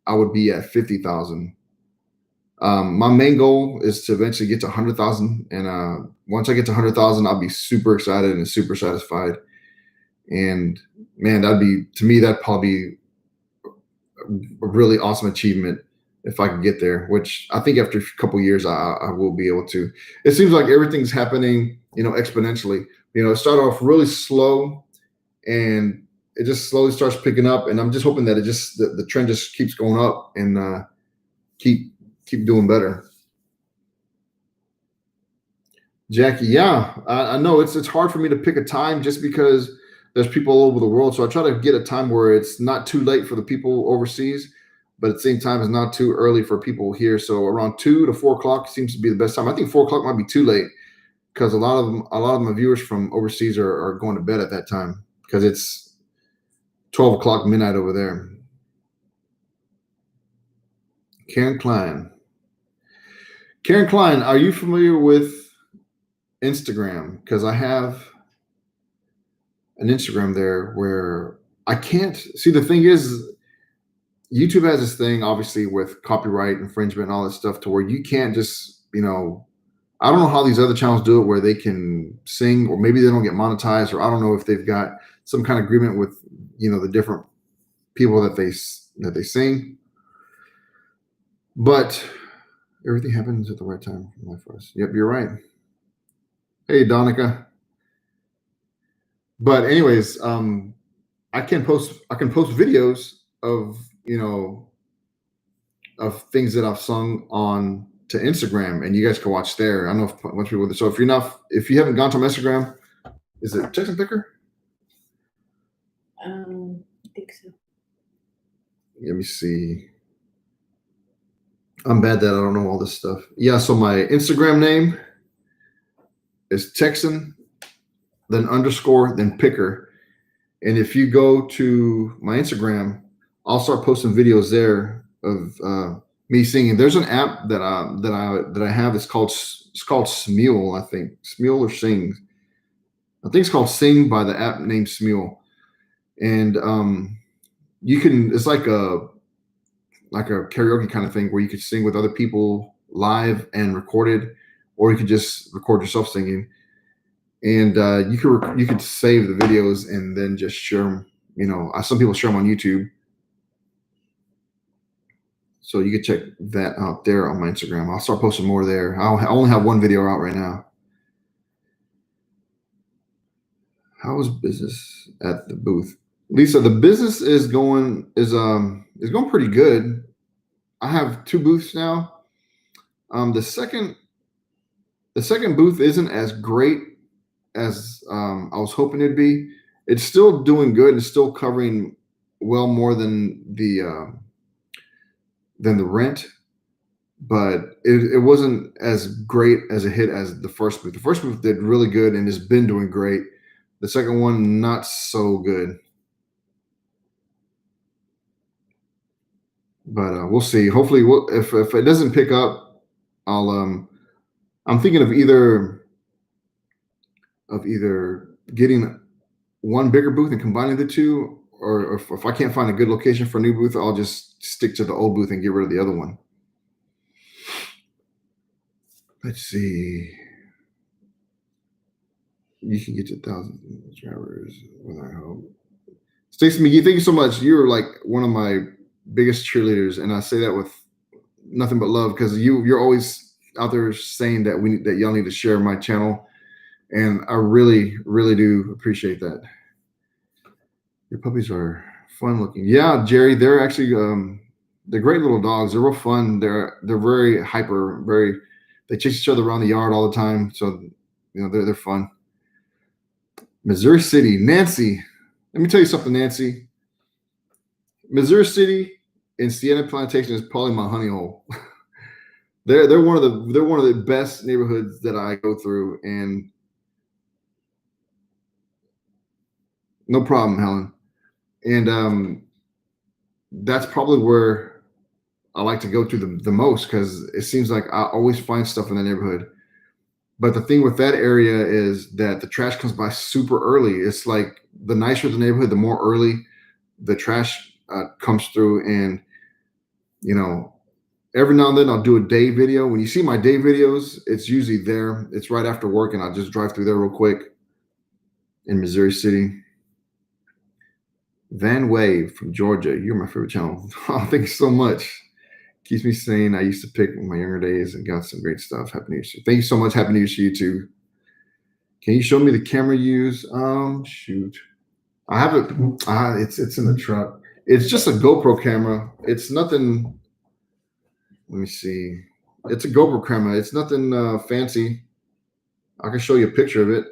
I would be at 50,000. My main goal is to eventually get to 100,000, and once I get to 100,000, I'll be super excited and super satisfied. And man, that'd probably be a really awesome achievement if I could get there. Which I think after a couple of years, I will be able to. It seems like everything's happening, exponentially. It started off really slow, and it just slowly starts picking up. And I'm just hoping that the trend just keeps going up and keep doing better. Jackie, yeah, I know it's hard for me to pick a time just because there's people all over the world. So I try to get a time where it's not too late for the people overseas, but at the same time, it's not too early for people here. So around 2 to 4 o'clock seems to be the best time. I think 4 o'clock might be too late because a lot of my viewers from overseas are going to bed at that time because it's 12 o'clock midnight over there. Karen Klein, are you familiar with Instagram? Because I have an Instagram there where I can't see. The thing is, YouTube has this thing, obviously, with copyright infringement and all that stuff, to where you can't just, I don't know how these other channels do it, where they can sing, or maybe they don't get monetized, or I don't know if they've got some kind of agreement with, the different people that they sing. But everything happens at the right time in life for us. Yep, you're right. Hey, Donica. But anyways, I can post videos of of things that I've sung on to Instagram, and you guys can watch there. I don't know if much people. So if you haven't gone to my Instagram, is it Texan Picker? I think so. Let me see. I'm bad that I don't know all this stuff. Yeah, so my Instagram name is Texan, then _ then Picker. And if you go to my Instagram, I'll start posting videos there of me singing. There's an app that I have. It's called Smule, I think. Smule or Sing. I think it's called Sing by the app named Smule. And you can, it's like a karaoke kind of thing where you could sing with other people live and recorded, or you could just record yourself singing. And you could save the videos and then just share them. You know, some people share them on YouTube. So you can check that out there on my Instagram. I'll start posting more there. I only have one video out right now. How is business at the booth? Lisa, the business is going pretty good. I have 2 booths now. The second booth isn't as great as I was hoping it'd be. It's still doing good and still covering well more than the rent, but it wasn't as great as a hit as the first booth. The first booth did really good and has been doing great. The second one, not so good. But we'll see. Hopefully, if it doesn't pick up, I'm thinking of either getting one bigger booth and combining the two, or if I can't find a good location for a new booth, I'll just stick to the old booth and get rid of the other one. Let's see. You can get to 1,000 subscribers with our hope. Stacey McGee, thank you so much. You're like one of my biggest cheerleaders, and I say that with nothing but love, because you're always out there saying that y'all need to share my channel, and I really, really do appreciate that. Your puppies are fun looking. Yeah, Jerry, they're actually they're great little dogs. They're real fun. They're very hyper, they chase each other around the yard all the time. So they're fun. Missouri City, Nancy. Let me tell you something, Nancy. Missouri City and Sienna Plantation is probably my honey hole. they're one of the best neighborhoods that I go through, and no problem, Helen. And that's probably where I like to go to the most, because it seems like I always find stuff in the neighborhood. But the thing with that area is that the trash comes by super early. It's like the nicer the neighborhood, the more early the trash comes through. And, every now and then I'll do a day video. When you see my day videos, it's usually there. It's right after work, and I'll just drive through there real quick in Missouri City. Van Wave from Georgia. You're my favorite channel. Oh, thank you so much. Keeps me sane. I used to pick in my younger days and got some great stuff. Happy New Year. Thank you so much. Happy New Year to you too. Can you show me the camera you use? Shoot. I have it. It's in the truck. It's just a GoPro camera. It's nothing. Let me see. It's a GoPro camera. It's nothing fancy. I can show you a picture of it.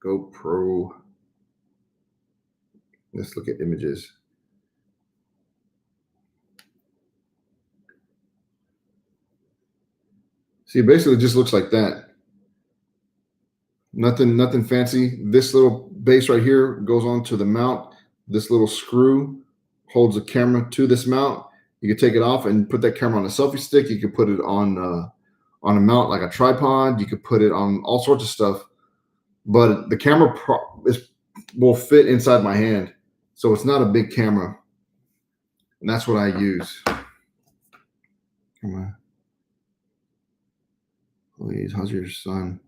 GoPro. Let's look at images. See, basically it just looks like that. Nothing fancy. This little base right here goes onto the mount. This little screw holds the camera to this mount. You can take it off and put that camera on a selfie stick. You can put it on a mount like a tripod. You could put it on all sorts of stuff. But the camera will fit inside my hand. So it's not a big camera. And that's what I use. Come on. Please, how's your son?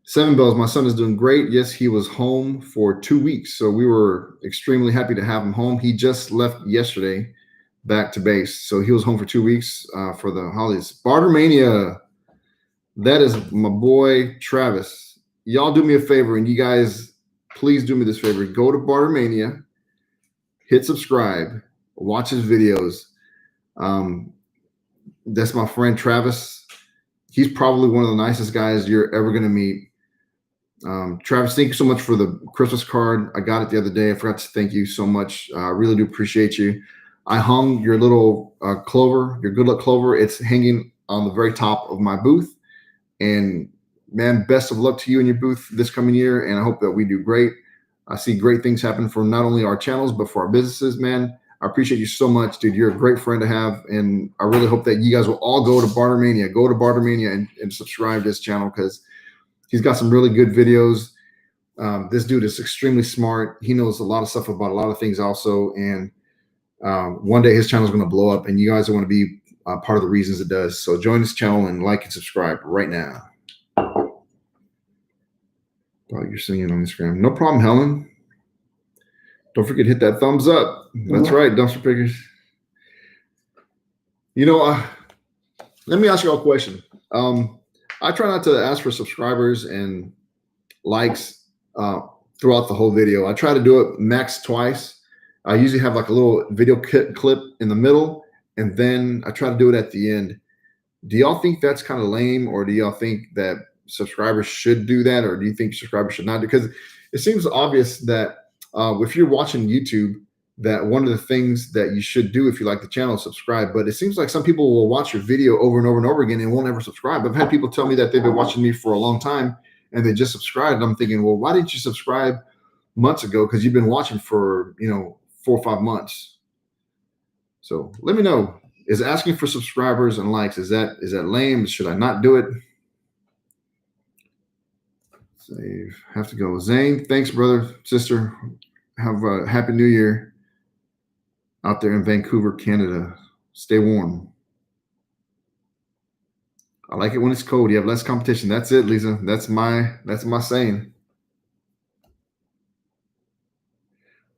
7 Bells, my son is doing great. Yes, he was home for 2 weeks. So we were extremely happy to have him home. He just left yesterday back to base. So he was home for 2 weeks for the holidays. Bartermania. That is my boy, Travis. Y'all do me a favor, and you guys, please do me this favor. Go to Bartermania, hit subscribe, watch his videos. That's my friend, Travis. He's probably one of the nicest guys you're ever going to meet. Travis, thank you so much for the Christmas card. I got it the other day. I forgot to thank you so much. I really do appreciate you. I hung your little clover, your good luck clover. It's hanging on the very top of my booth. And man, best of luck to you and your booth this coming year. And I hope that we do great. I see great things happen for not only our channels, but for our businesses, man. I appreciate you so much, dude. You're a great friend to have. And I really hope that you guys will all go to Bartermania. Go to Bartermania and subscribe to this channel, because he's got some really good videos. This dude is extremely smart. He knows a lot of stuff about a lot of things also. And one day his channel is going to blow up, and you guys want to be part of the reasons it does. So join this channel and like and subscribe right now. Oh, you're seeing it on Instagram. No problem, Helen. Don't forget to hit that thumbs up. That's right, dumpster pickers. You know, let me ask you all a question. I try not to ask for subscribers and likes throughout the whole video. I try to do it max twice. I usually have like a little video clip in the middle, and then I try to do it at the end. Do y'all think that's kind of lame, or do y'all think that subscribers should do that, or do you think subscribers should not? Because it seems obvious that if you're watching YouTube, that one of the things that you should do if you like the channel is subscribe. But it seems like some people will watch your video over and over and over again and won't ever subscribe. I've had people tell me that they've been watching me for a long time and they just subscribed. And I'm thinking, well, why didn't you subscribe months ago? Because you've been watching for 4 or 5 months. So let me know. Is asking for subscribers and likes, is that lame? Should I not do it? Save. Have to go. Zane, thanks, brother, sister. Have a happy New Year out there in Vancouver, Canada. Stay warm. I like it when it's cold. You have less competition. That's it, Lisa. That's my saying.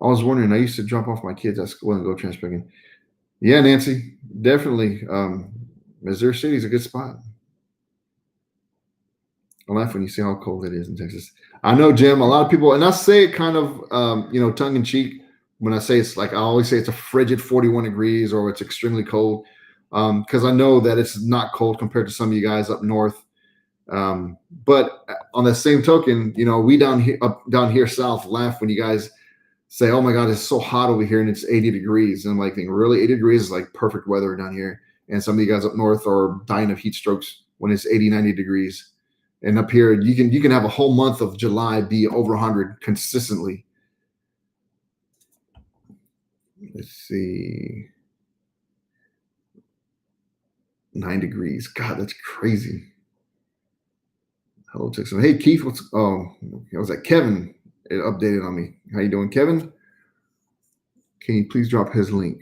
I was wondering, I used to drop off my kids at school and go trash picking. Yeah, Nancy, definitely. Missouri City is a good spot. I laugh when you see how cold it is in Texas. I know, Jim, a lot of people, and I say it kind of, tongue in cheek when I say it's like, I always say it's a frigid 41 degrees or it's extremely cold, because I know that it's not cold compared to some of you guys up north. But on the same token, we down here south laugh when you guys say, oh my God, it's so hot over here and it's 80 degrees. And I'm like, really, 80 degrees is like perfect weather down here. And some of you guys up north are dying of heat strokes when it's 80, 90 degrees. And up here, you can have a whole month of July be over 100 consistently. Let's see. 9 degrees. God, that's crazy. Hello, Texas. Hey, Keith. I was like, Kevin. It updated on me. How you doing, Kevin? Can you please drop his link?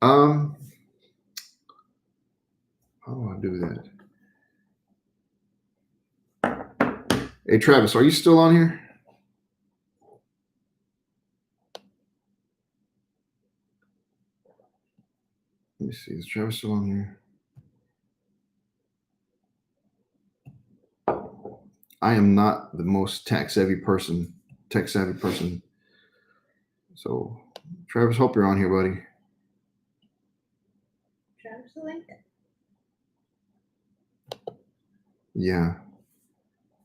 How do I do that? Hey, Travis, are you still on here? Let me see. Is Travis still on here? I am not the most tech savvy person. So, Travis, hope you're on here, buddy. Travis, the link? Yeah.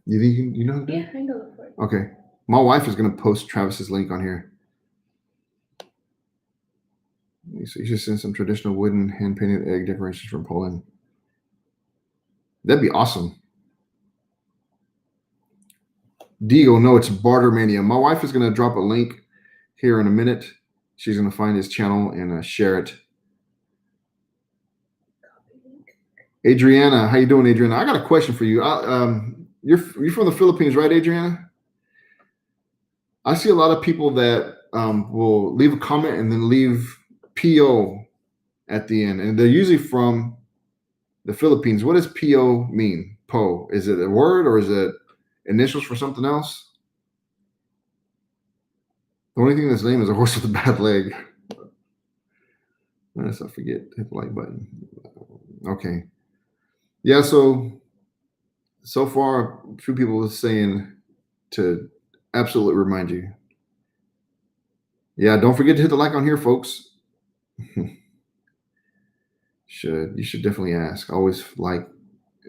You think you know? Yeah, I can go look for it. Okay. My wife is going to post Travis's link on here. So you should send some traditional wooden hand-painted egg decorations from Poland. That'd be awesome. Diego, no, it's Bartermania. My wife is going to drop a link here in a minute. She's going to find his channel and share it. Adriana, how you doing, Adriana? I got a question for you. You're from the Philippines, right, Adriana? I see a lot of people that will leave a comment and then leave PO at the end, and they're usually from the Philippines. What does PO mean? Po? Is it a word or is it initials for something else? The only thing that's lame is a horse with a bad leg. Unless I forget, hit the like button. Okay. Yeah, so far, a few people are saying to absolutely remind you. Yeah, don't forget to hit the like on here, folks. You should definitely ask. Always like,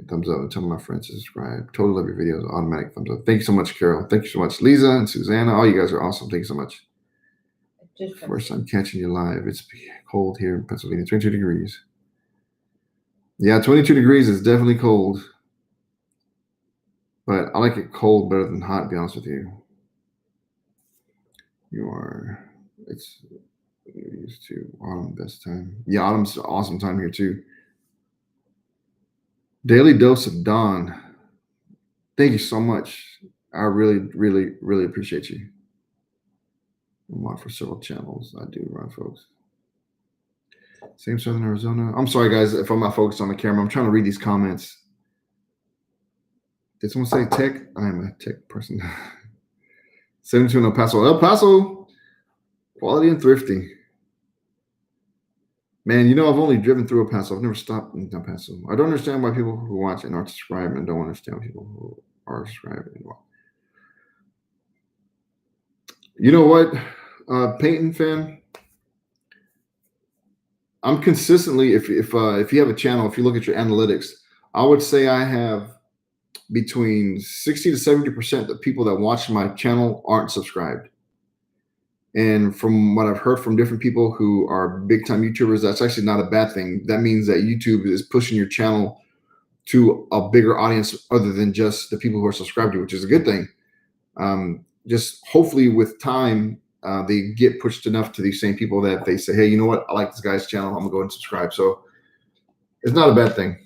thumbs up, and tell my friends to subscribe. Totally love your videos. Automatic thumbs up. Thank you so much, Carol. Thank you so much, Lisa and Susanna. All you guys are awesome. Thank you so much. First time catching you live. It's cold here in Pennsylvania. 22 degrees. Yeah, 22 degrees is definitely cold. But I like it cold better than hot, to be honest with you. It's used to autumn best time. Yeah, autumn's an awesome time here too. Daily Dose of Dawn. Thank you so much. I really, really, really appreciate you. I'm on for several channels. I do run, folks. Same Southern Arizona. I'm sorry, guys, if I'm not focused on the camera. I'm trying to read these comments. Did someone say tech? I am a tech person. 72 in El Paso. El Paso, quality and thrifty. Man, you know, I've only driven through El Paso. I've never stopped in El Paso. I don't understand why people who watch and aren't subscribed, and don't understand people who are subscribed anymore. You know what, Peyton fan? I'm consistently, if you have a channel, if you look at your analytics, I would say I have between 60 to 70% of people that watch my channel aren't subscribed. And from what I've heard from different people who are big time YouTubers, that's actually not a bad thing. That means that YouTube is pushing your channel to a bigger audience other than just the people who are subscribed to you, which is a good thing. Just hopefully with time, they get pushed enough to these same people that they say, hey, you know what? I like this guy's channel. I'm gonna go and subscribe. So it's not a bad thing.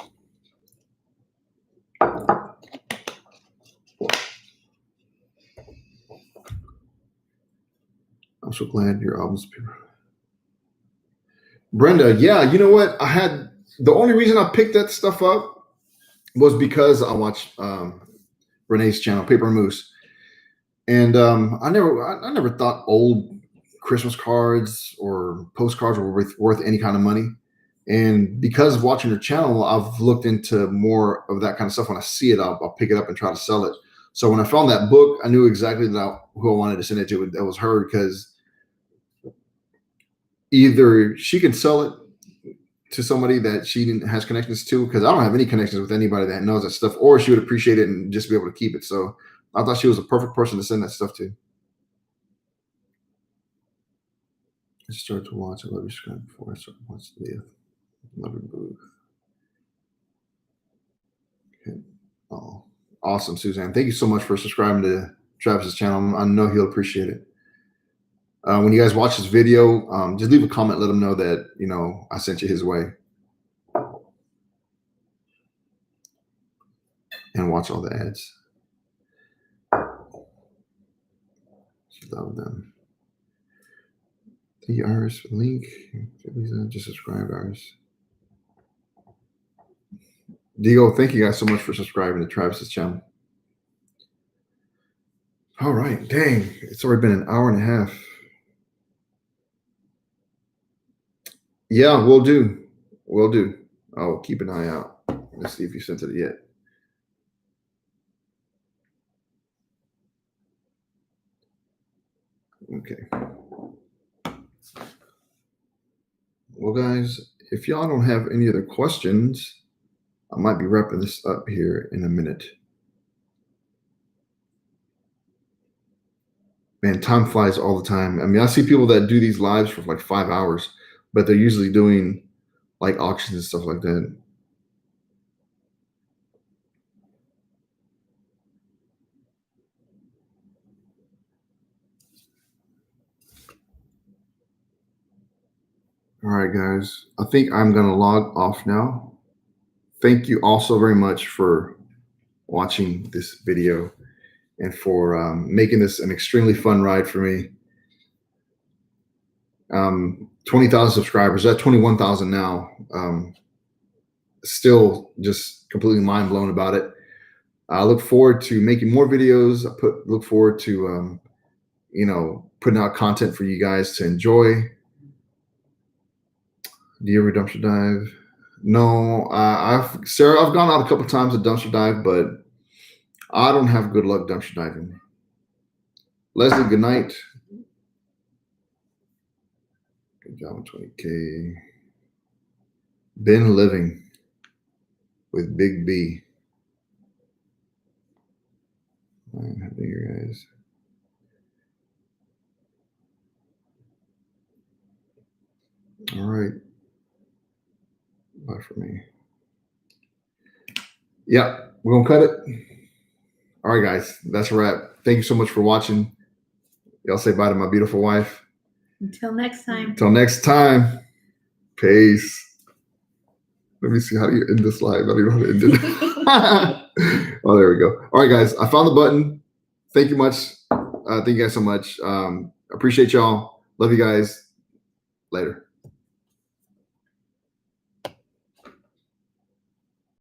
I'm so glad your album's pure. Brenda, yeah, you know what? The only reason I picked that stuff up was because I watched Renee's channel, Paper Moose. And I never thought old Christmas cards or postcards were worth any kind of money. And because of watching her channel, I've looked into more of that kind of stuff. When I see it, I'll pick it up and try to sell it. So when I found that book, I knew exactly who I wanted to send it to. That was her, because either she can sell it to somebody that she has connections to, because I don't have any connections with anybody that knows that stuff, or she would appreciate it and just be able to keep it. So I thought she was a perfect person to send that stuff to. I started to watch. I love your screen before I started to watch the video. Love your booth. Okay. Oh, awesome, Suzanne. Thank you so much for subscribing to Travis's channel. I know he'll appreciate it. When you guys watch this video, just leave a comment. Let him know that, you know, I sent you his way. And watch all the ads. Love them. Thank you, Iris, for the link. Just subscribe, Iris. Diego, thank you guys so much for subscribing to Travis's channel. All right, dang, it's already been an hour and a half. Yeah, we'll do. We'll do. I'll keep an eye out. Let's see if you sent it yet. Okay. Well, guys, if y'all don't have any other questions, I might be wrapping this up here in a minute. Man, time flies all the time. I mean, I see people that do these lives for like 5 hours, but they're usually doing like auctions and stuff like that. All right, guys, I think I'm going to log off now. Thank you all so very much for watching this video and for making this an extremely fun ride for me. 20,000 subscribers, at 21,000 now. Still just completely mind blown about it. I look forward to making more videos. Look forward to, you know, putting out content for you guys to enjoy. Do you ever dumpster dive? No, Sarah, I've gone out a couple times to dumpster dive, but I don't have good luck dumpster diving. Leslie, good night. Good job on 20K. Been living with Big B. I'm happy you guys. All right. Bye for me. Yeah, we're going to cut it. All right, guys, that's a wrap. Thank you so much for watching. Y'all say bye to my beautiful wife. Until next time. Until next time. Peace. Let me see, how do you end this live? I don't even know how to end it. Oh, there we go. All right, guys, I found the button. Thank you much. Thank you guys so much. Appreciate y'all. Love you guys. Later.